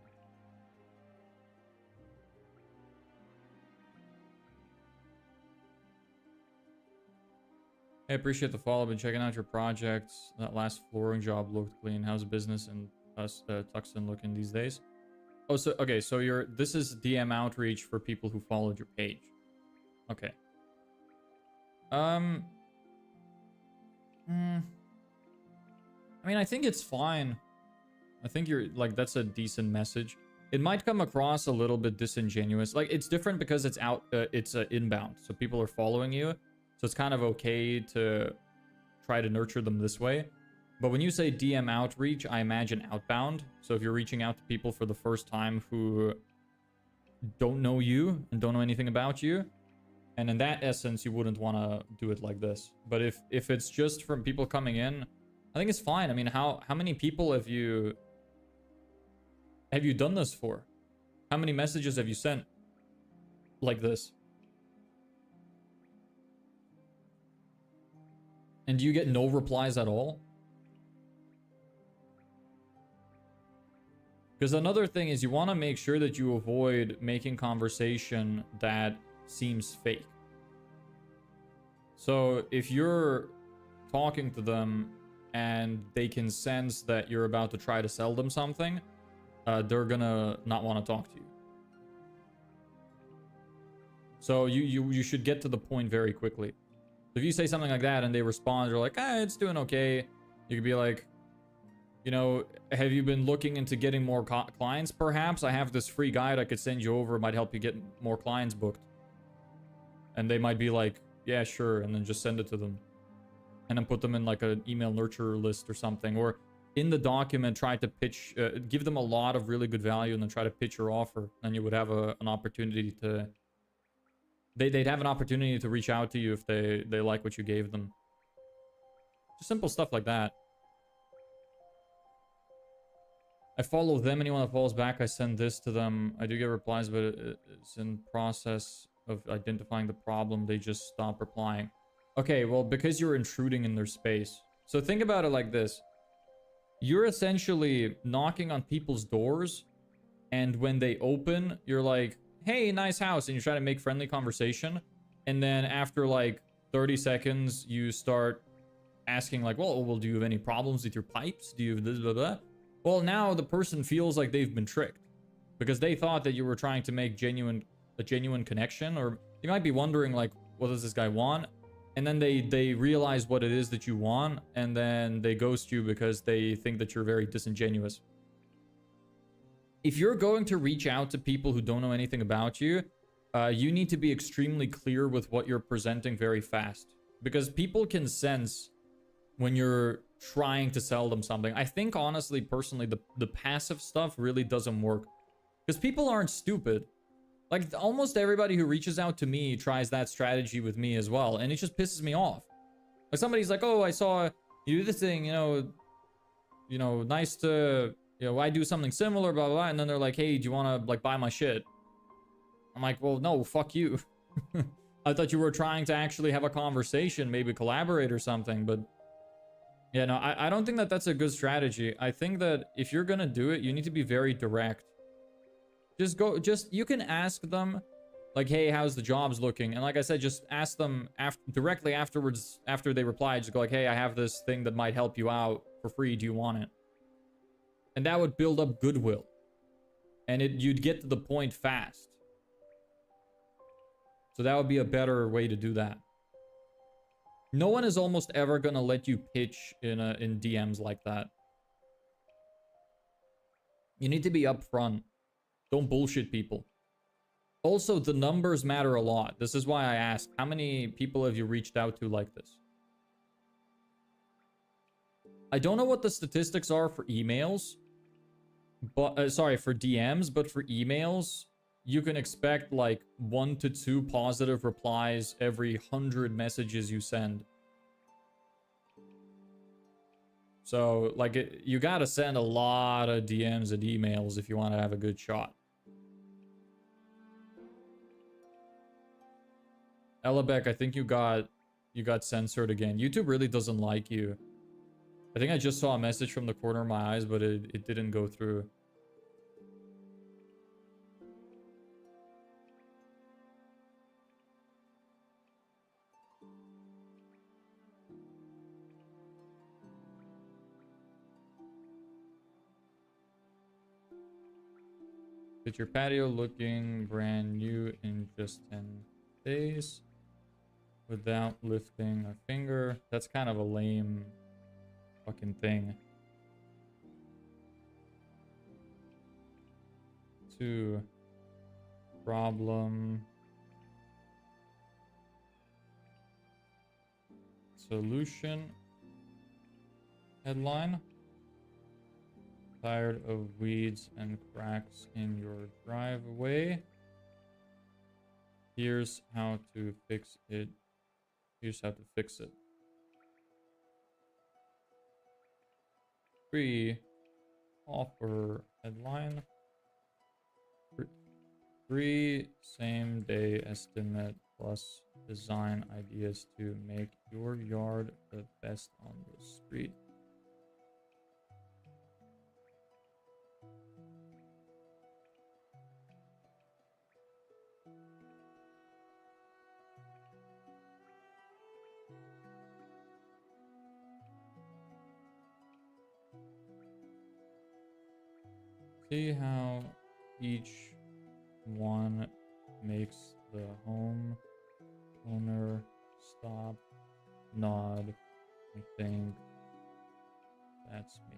I appreciate the follow. Been checking out your projects. That last flooring job looked clean. How's business in Tucson looking these days? Oh, so okay, so this is DM outreach for people who followed your page. Okay. I mean, I think it's fine. I think that's a decent message. It might come across a little bit disingenuous. Like, it's different because it's inbound, so people are following you. So it's kind of okay to try to nurture them this way. But when you say DM outreach, I imagine outbound. So if you're reaching out to people for the first time who don't know you and don't know anything about you, and in that essence, you wouldn't want to do it like this. But if it's just from people coming in, I think it's fine. I mean, how many people have you done this for? How many messages have you sent like this? And do you get no replies at all? Because another thing is you want to make sure that you avoid making conversation that seems fake. So if you're talking to them and they can sense that you're about to try to sell them something, they're gonna not want to talk to you. So you should get to the point very quickly. So if you say something like that and they respond, they're like, ah, it's doing okay. You could be like, you know, have you been looking into getting more clients perhaps? I have this free guide I could send you over. It might help you get more clients booked. And they might be like, yeah, sure. And then just send it to them. And then put them in like an email nurturer list or something. Or in the document, try to pitch, give them a lot of really good value and then try to pitch your offer. Then you would have an opportunity to, they'd have an opportunity to reach out to you if they like what you gave them. Just simple stuff like that. I follow them. Anyone that follows back, I send this to them. I do get replies, but it's in process of identifying the problem. They just stop replying. Okay, well, because you're intruding in their space. So think about it like this. You're essentially knocking on people's doors, and when they open, you're like, hey, nice house, and you try to make friendly conversation. And then after like 30 seconds, you start asking like, well, do you have any problems with your pipes? Do you have this, blah, blah? Well, now the person feels like they've been tricked because they thought that you were trying to make a genuine connection, or they might be wondering like, what does this guy want? And then they realize what it is that you want, and then they ghost you because they think that you're very disingenuous. If you're going to reach out to people who don't know anything about you, you need to be extremely clear with what you're presenting very fast, because people can sense when you're trying to sell them something. I think honestly, personally, the passive stuff really doesn't work because people aren't stupid. Like almost everybody who reaches out to me tries that strategy with me as well, and it just pisses me off. Like somebody's like, oh, I saw you do this thing, you know, nice to, you know, I do something similar, blah, blah, blah. And then they're like, hey, do you want to like buy my shit? I'm like, well, no, fuck you. I thought you were trying to actually have a conversation, maybe collaborate or something, but yeah, no, I don't think that that's a good strategy. I think that if you're gonna do it, you need to be very direct. You can ask them, like, hey, how's the jobs looking? And like I said, just ask them directly afterwards, after they reply, just go like, hey, I have this thing that might help you out for free. Do you want it? And that would build up goodwill. And you'd get to the point fast. So that would be a better way to do that. No one is almost ever gonna let you pitch in DMs like that. You need to be upfront. Don't bullshit people. Also, the numbers matter a lot. This is why I asked, how many people have you reached out to like this? I don't know what the statistics are for emails, but sorry, for DMs, but for emails, you can expect like 1 to 2 positive replies every 100 messages you send. So, like, you gotta send a lot of DMs and emails if you want to have a good shot. Ellebeck, I think you got censored again. YouTube really doesn't like you. I think I just saw a message from the corner of my eyes, but it didn't go through. Get your patio looking brand new in just 10 days without lifting a finger. That's kind of a lame fucking thing. 2, problem solution headline. Tired of weeds and cracks in your driveway. Here's how to fix it. Here's how to fix it. Free offer headline. Free same day estimate plus design ideas to make your yard the best on the street. See how each one makes the home owner stop, nod, and think, that's me.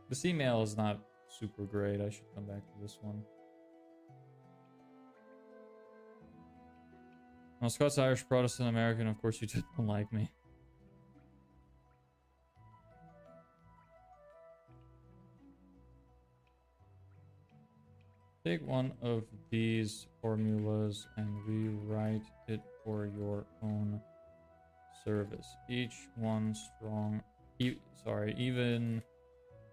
This email is not super great. I should come back to this one. I'm Scots, Irish, Protestant, American. Of course, you just don't like me. Take one of these formulas and rewrite it for your own service. Each one strong, even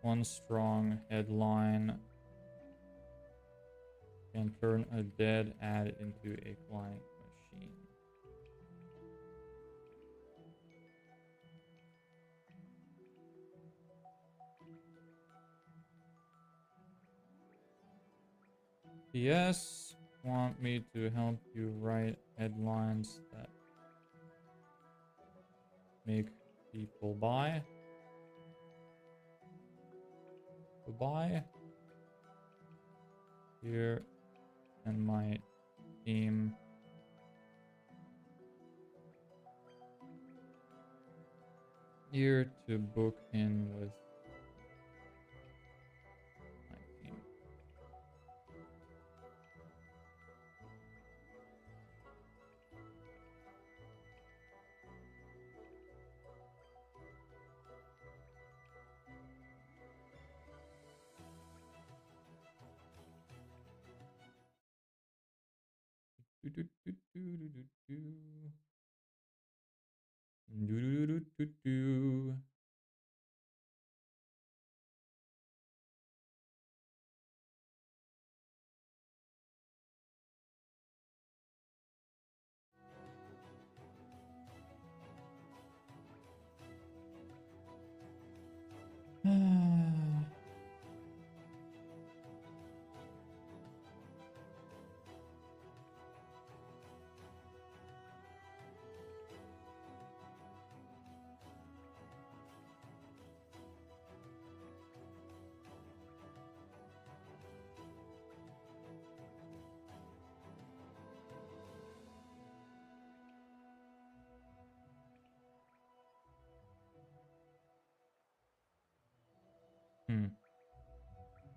one strong headline can turn a dead ad into a client machine. Yes, want me to help you write headlines that make people buy? Buy? Here and my team here to book in with my team. Do, do, do, do, do, do, do. Do, do, do, do, do.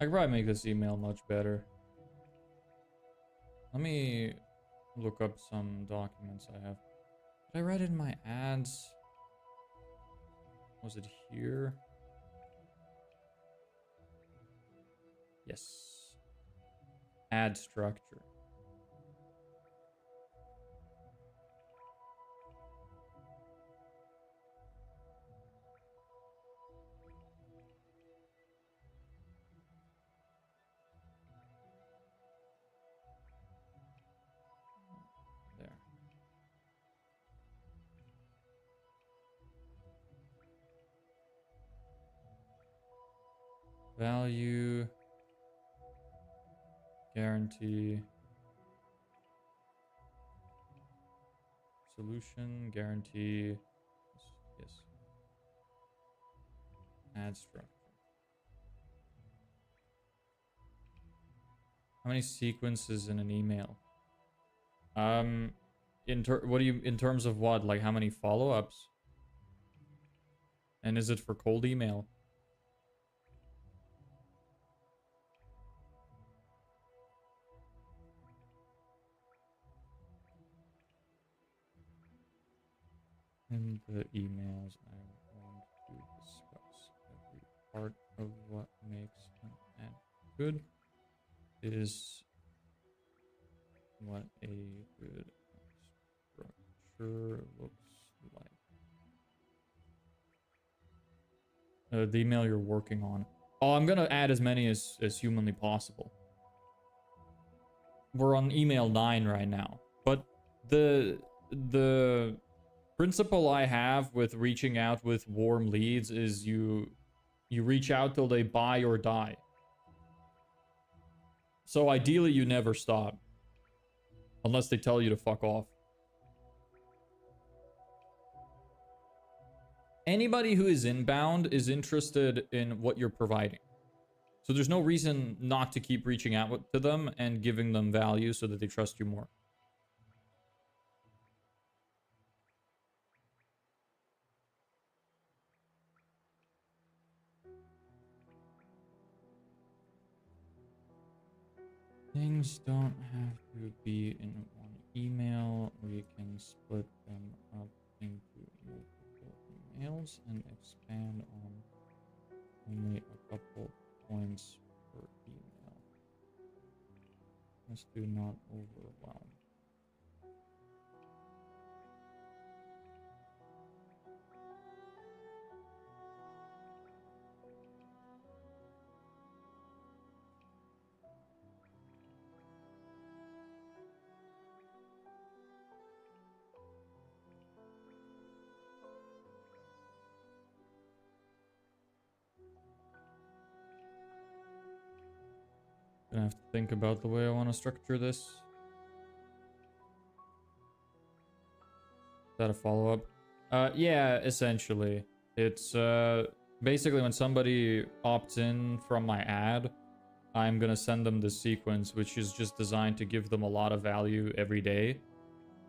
I could probably make this email much better. Let me look up some documents I have. Did I write it in my ads? Was it here? Yes. Ad structure. There. Value. Guarantee. Solution. Guarantee. Yes. Ad structure. How many sequences in an email? What do you, in terms of what? Like how many follow-ups? And is it for cold email? In the emails, I want to discuss every part of what makes an ad good. Is what a good structure looks like. The email you're working on. Oh, I'm gonna add as many as humanly possible. We're on email 9 right now, but the principle I have with reaching out with warm leads is you reach out till they buy or die. So ideally you never stop. Unless they tell you to fuck off. Anybody who is inbound is interested in what you're providing. So there's no reason not to keep reaching out to them and giving them value so that they trust you more. Things don't have to be in one email. We can split them up into multiple emails and expand on only a couple points per email. Let's do not overwhelm. Gonna have to think about the way I want to structure this. Is that a follow-up? Yeah, essentially. It's basically when somebody opts in from my ad, I'm gonna send them this sequence, which is just designed to give them a lot of value every day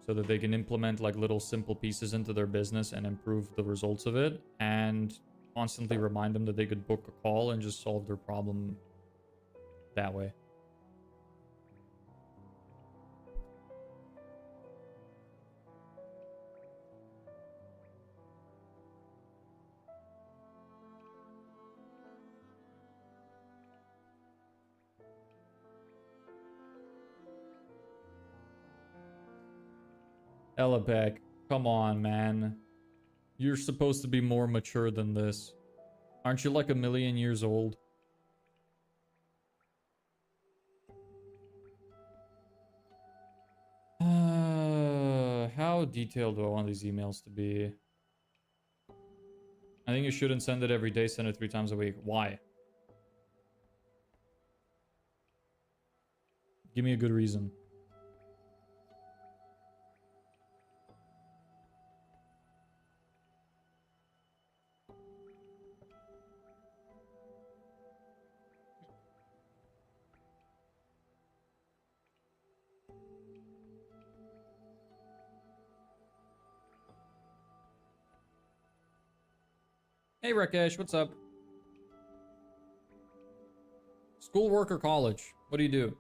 so that they can implement like little simple pieces into their business and improve the results of it, and constantly remind them that they could book a call and just solve their problem that way. Elapec, come on, man. You're supposed to be more mature than this. Aren't you like a million years old? How detailed do I want these emails to be? I think you shouldn't send it every day, send it 3 times a week. Why? Give me a good reason. Hey, Rakesh, what's up? School, work, or college? What do you do?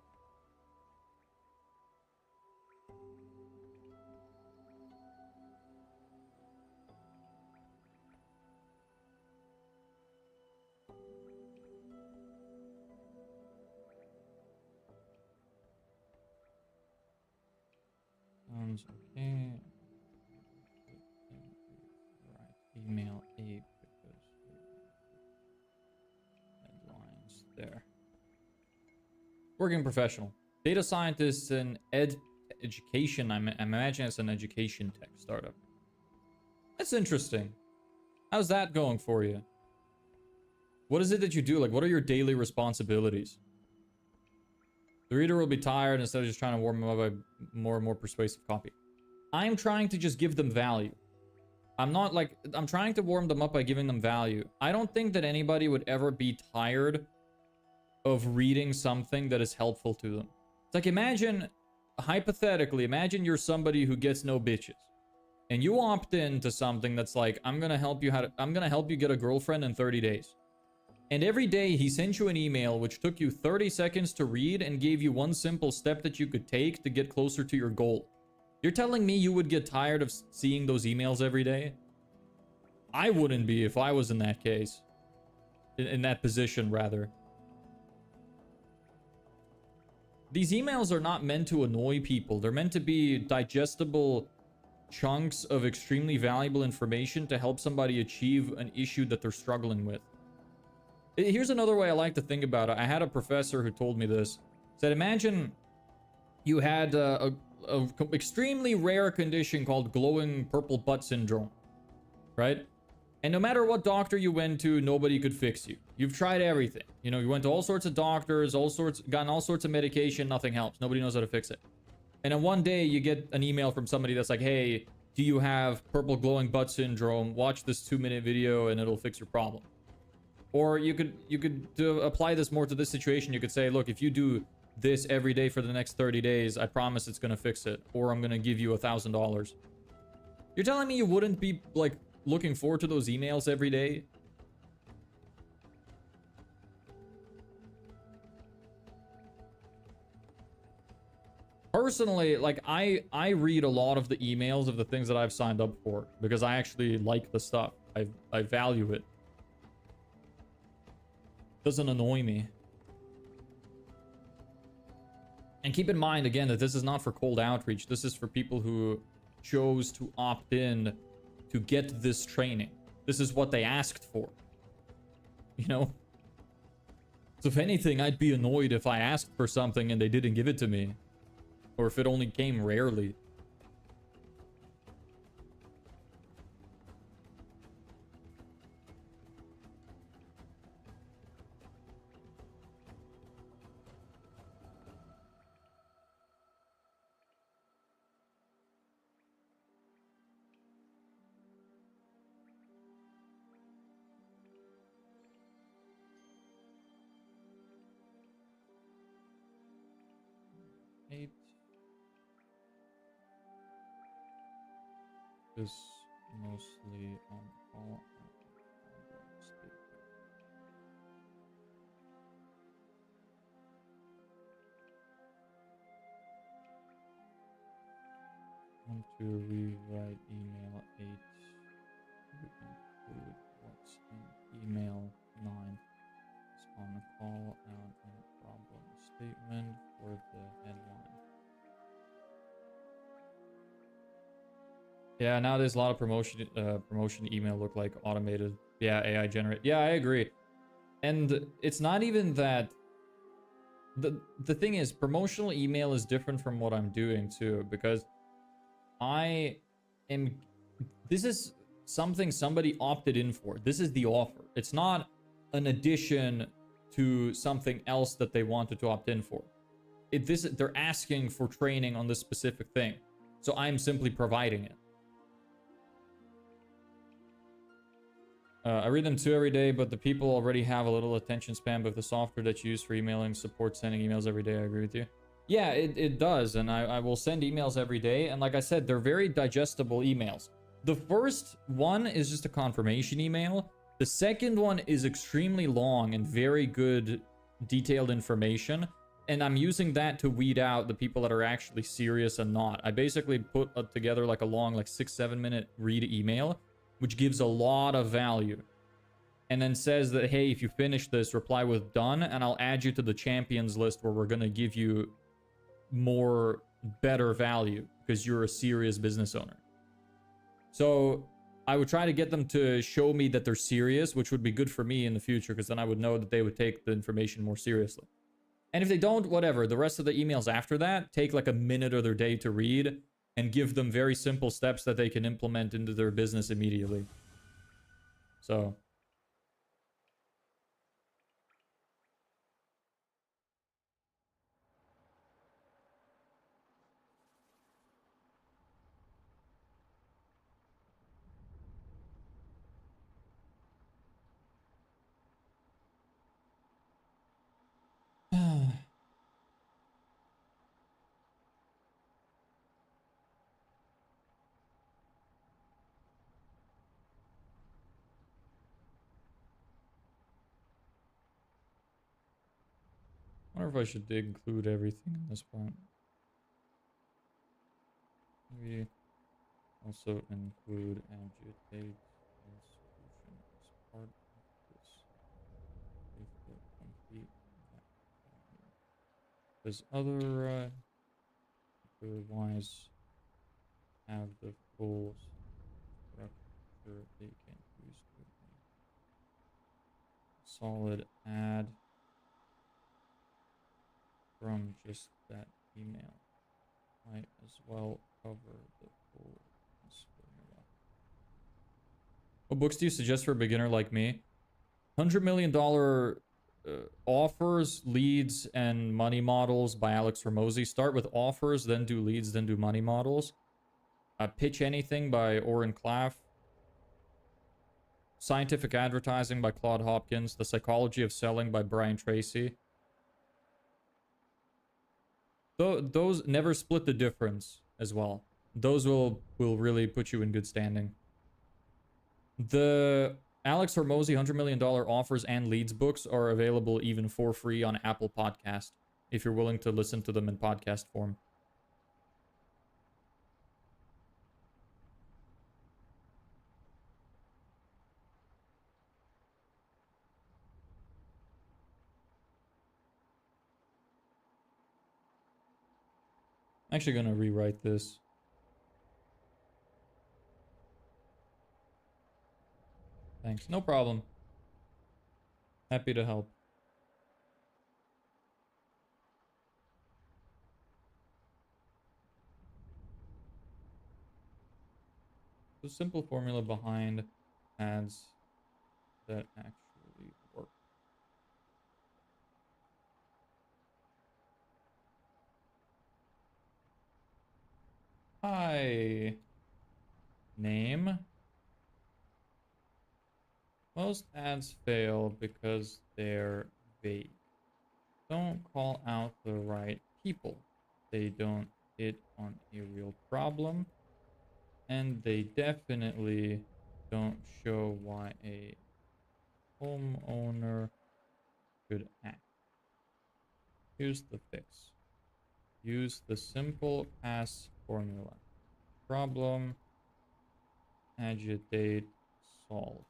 Sounds okay. Right, email 8 because headlines there. Working professional. Data scientist and education. I'm imagining it's an education tech startup. That's interesting. How's that going for you? What is it that you do? Like, what are your daily responsibilities? The reader will be tired instead of just trying to warm them up by more and more persuasive copy. I'm trying to just give them value. I'm trying to warm them up by giving them value. I don't think that anybody would ever be tired of reading something that is helpful to them. It's like, imagine, hypothetically, imagine you're somebody who gets no bitches. And you opt in to something that's like, I'm gonna help you get a girlfriend in 30 days. And every day he sent you an email which took you 30 seconds to read and gave you one simple step that you could take to get closer to your goal. You're telling me you would get tired of seeing those emails every day? I wouldn't be if I was in that case. In that position, rather. These emails are not meant to annoy people. They're meant to be digestible chunks of extremely valuable information to help somebody achieve an issue that they're struggling with. Here's another way I like to think about it. I had a professor who told me this. Said, imagine you had a extremely rare condition called glowing purple butt syndrome, right? And no matter what doctor you went to, nobody could fix you. You've tried everything. You know, you went to all sorts of doctors, gotten all sorts of medication, nothing helps. Nobody knows how to fix it. And then one day you get an email from somebody that's like, hey, do you have purple glowing butt syndrome? Watch this 2-minute video and it'll fix your problem. Or you could to apply this more to this situation, you could say, look, if you do this every day for the next 30 days, I promise it's gonna fix it. Or I'm gonna give you $1,000. You're telling me you wouldn't be, like, looking forward to those emails every day? Personally, like, I read a lot of the emails of the things that I've signed up for because I actually like the stuff. I value it. Doesn't annoy me. And keep in mind, again, that this is not for cold outreach. This is for people who chose to opt in to get this training. This is what they asked for. You know? So if anything, I'd be annoyed if I asked for something and they didn't give it to me. Or if it only came rarely. This mostly on call. 1 to rewrite email 8 to include what's in email 9 is on call out and problem statement for the headline. Yeah, nowadays a lot of promotion email look like automated. Yeah, AI generate. Yeah, I agree. And it's not even that. The thing is, promotional email is different from what I'm doing too, because this is something somebody opted in for. This is the offer. It's not an addition to something else that they wanted to opt in for. They're asking for training on this specific thing. So I'm simply providing it. I read them too every day, but the people already have a little attention span with the software that you use for emailing supports sending emails every day. I agree with you. Yeah, it does, and I will send emails every day, and like I said, they're very digestible emails. The first one is just a confirmation email. The second one is extremely long and very good detailed information, and I'm using that to weed out the people that are actually serious and not. I basically put together like a long, like 6-7 minute read email, which gives a lot of value. And then says that, hey, if you finish this, reply with done, and I'll add you to the champions list where we're going to give you better value because you're a serious business owner. So I would try to get them to show me that they're serious, which would be good for me in the future because then I would know that they would take the information more seriously. And if they don't, whatever. The rest of the emails after that take like a minute of their day to read and give them very simple steps that they can implement into their business immediately. So I wonder if I should include everything in this part. Maybe also include agitate solution as part of this. If we complete that, because otherwise have the full structure they can use to make solid add from just that email. Might as well cover the full formula. What books do you suggest for a beginner like me? $100 million offers, leads, and money models by Alex Ramosi. Start with offers, then do leads, then do money models. Pitch Anything by Oren Klaff. Scientific Advertising by Claude Hopkins. The Psychology of Selling by Brian Tracy. Those Never Split the Difference as well. Those will really put you in good standing. The Alex Hormozy $100 million offers and leads books are available even for free on Apple Podcast if you're willing to listen to them in podcast form. I'm actually gonna rewrite this. Thanks. No problem. Happy to help. The simple formula behind ads that actually work. Hi. Name. Most ads fail because they're vague. Don't call out the right people. They don't hit on a real problem. And they definitely don't show why a homeowner should act. Here's the fix. Use the simple pass formula. Problem, agitate, solve.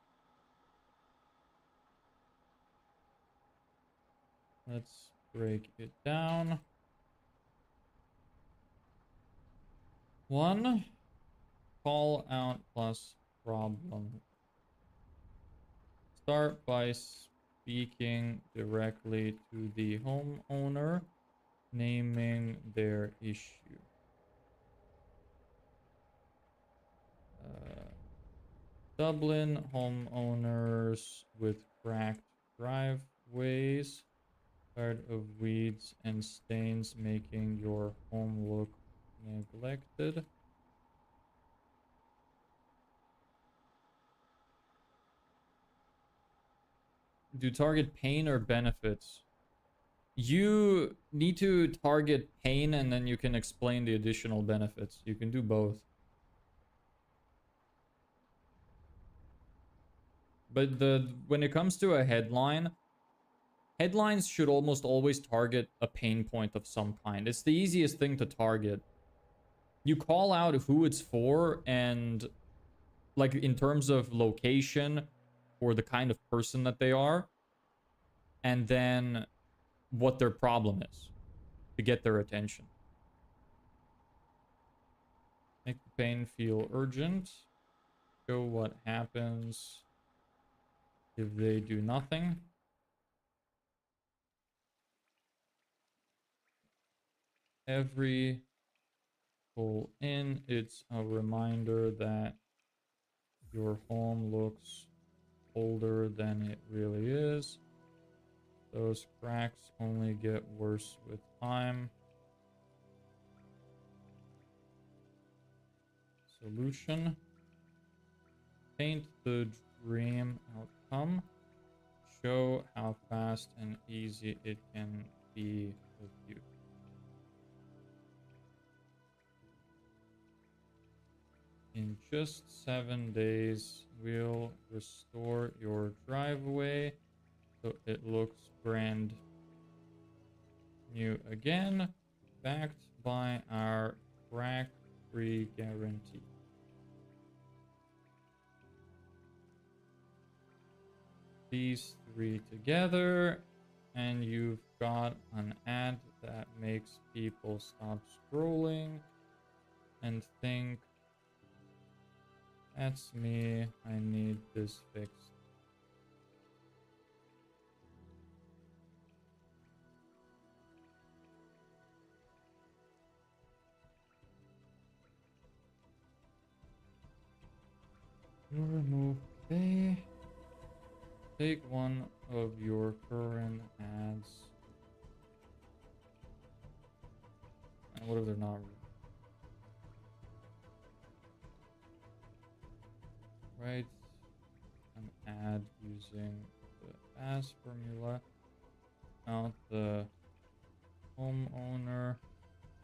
Let's break it down. 1. Call out plus problem. Start by speaking directly to the homeowner, naming their issue. Dublin homeowners with cracked driveways, tired of weeds and stains making your home look neglected. Do target pain or benefits? You need to target pain and then you can explain the additional benefits. You can do both. But when it comes to a headline, headlines should almost always target a pain point of some kind. It's the easiest thing to target. You call out who it's for and like in terms of location or the kind of person that they are, and then what their problem is to get their attention. Make the pain feel urgent. Show what happens if they do nothing. Every pull in, it's a reminder that your home looks older than it really is. Those cracks only get worse with time. Solution. Paint the dream outcome. Show how fast and easy it can be with you. In just 7 days, we'll restore your driveway so it looks brand new again, backed by our crack-free guarantee. These 3 together, and you've got an ad that makes people stop scrolling and think, that's me, I need this fixed. Remove pay. Take one of your current ads. And what if they're not? Write an add using the pass formula. Out the homeowner,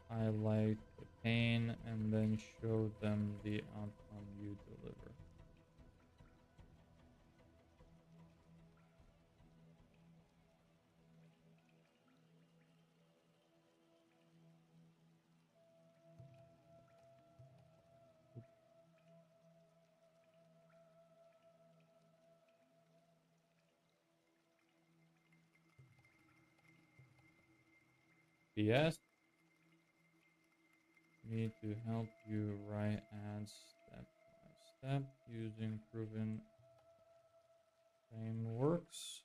highlight the pane, and then show them the outcome you deliver. Yes. Need to help you write ads step by step using proven frameworks.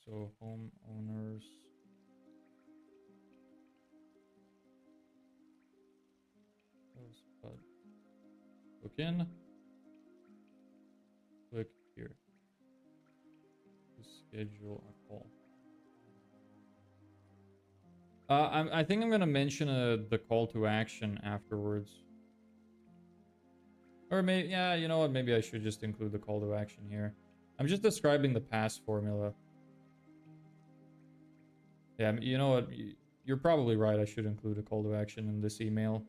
So homeowners but book in. Click here to schedule a call. I think I'm gonna mention the call to action afterwards. Or maybe, yeah, you know what? Maybe I should just include the call to action here. I'm just describing the pass formula. Yeah, you know what? You're probably right. I should include a call to action in this email.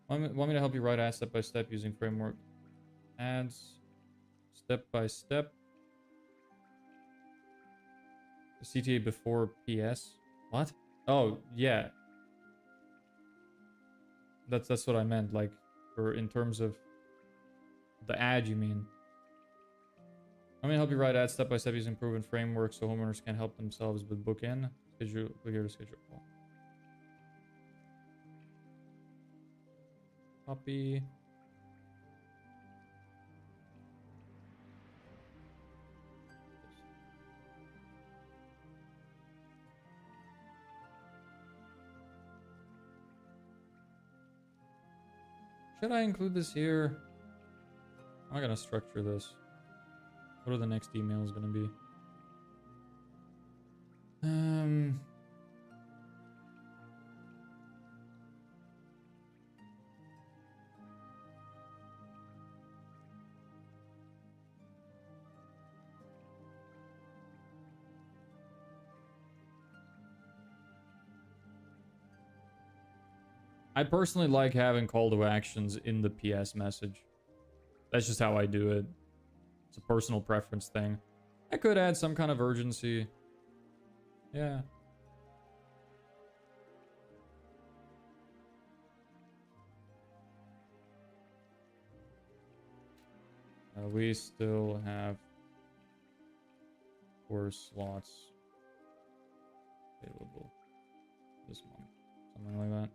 Want me to help you write ads step by step using framework ads step by step. CTA before PS. What? Oh yeah. That's what I meant. Like, for in terms of the ad, you mean? I'm gonna help you write ads step by step using proven frameworks so homeowners can help themselves with book in. Schedule, click here to schedule a call. Copy. Should I include this here? How am I gonna structure this? What are the next emails gonna be? I personally like having call to actions in the PS message. That's just how I do it. It's a personal preference thing. I could add some kind of urgency. Yeah. We still have 4 slots available this month. Something like that.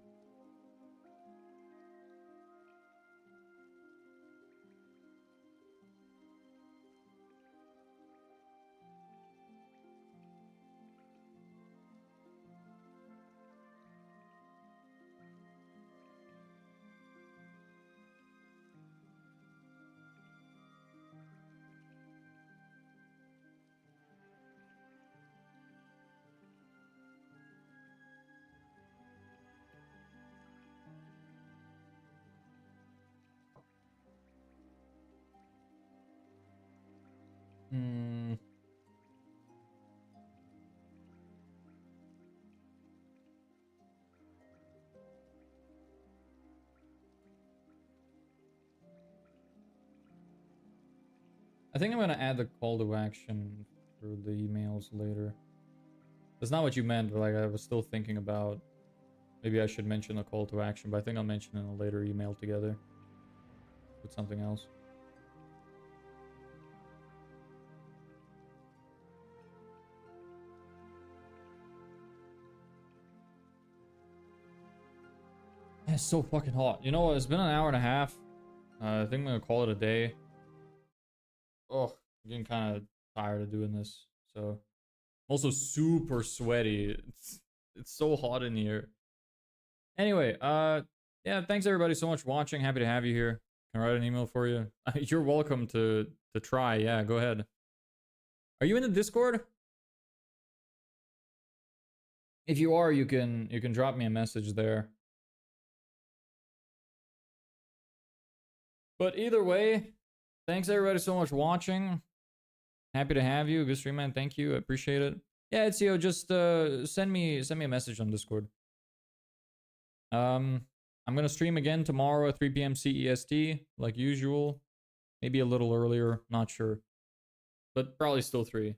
I think I'm gonna add the call to action for the emails later. That's not what you meant, but like I was still thinking about maybe I should mention a call to action, but I think I'll mention in a later email together with something else. It's so fucking hot. You know what? It's been an hour and a half. I think I'm gonna call it a day. Oh, I'm getting kind of tired of doing this. So, I'm also super sweaty. It's so hot in here. Anyway, yeah, thanks everybody so much for watching. Happy to have you here. Can I write an email for you? You're welcome to try. Yeah, go ahead. Are you in the Discord? If you are, you can drop me a message there. But either way, thanks everybody so much for watching. Happy to have you. Good stream, man. Thank you. I appreciate it. Yeah, Ezio, just send me a message on Discord. I'm gonna stream again tomorrow at 3 p.m. CEST, like usual. Maybe a little earlier, not sure. But probably still 3.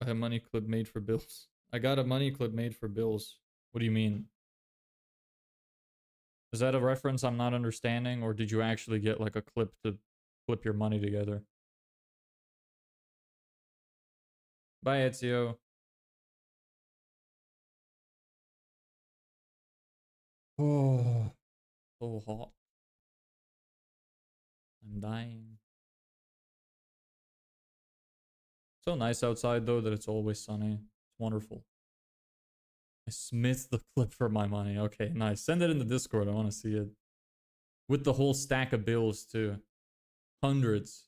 I have a money clip made for bills. I got a money clip made for bills. What do you mean? Is that a reference I'm not understanding, or did you actually get like a clip to flip your money together? Bye, Ezio. Oh, so hot. I'm dying. So nice outside though that it's always sunny. It's wonderful. I smith the clip for my money. Okay, nice. Send it in the Discord. I want to see it. With the whole stack of bills too. Hundreds.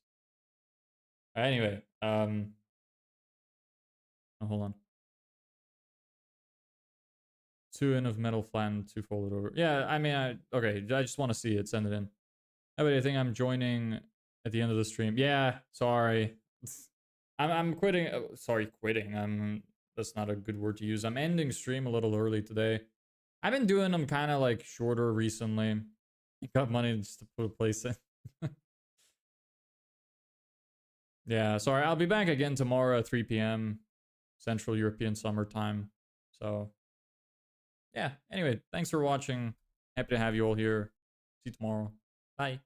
Anyway, oh, hold on. 2 in of metal flattened, 2 folded over. Yeah, I mean, okay, I just want to see it. Send it in. Everybody, I think I'm joining at the end of the stream. Yeah, sorry. I'm quitting. Sorry, quitting. That's not a good word to use. I'm ending stream a little early today. I've been doing them kind of like shorter recently. Got money just to put a place in. Yeah, sorry. I'll be back again tomorrow at 3 p.m. Central European Summer Time. So, yeah. Anyway, thanks for watching. Happy to have you all here. See you tomorrow. Bye.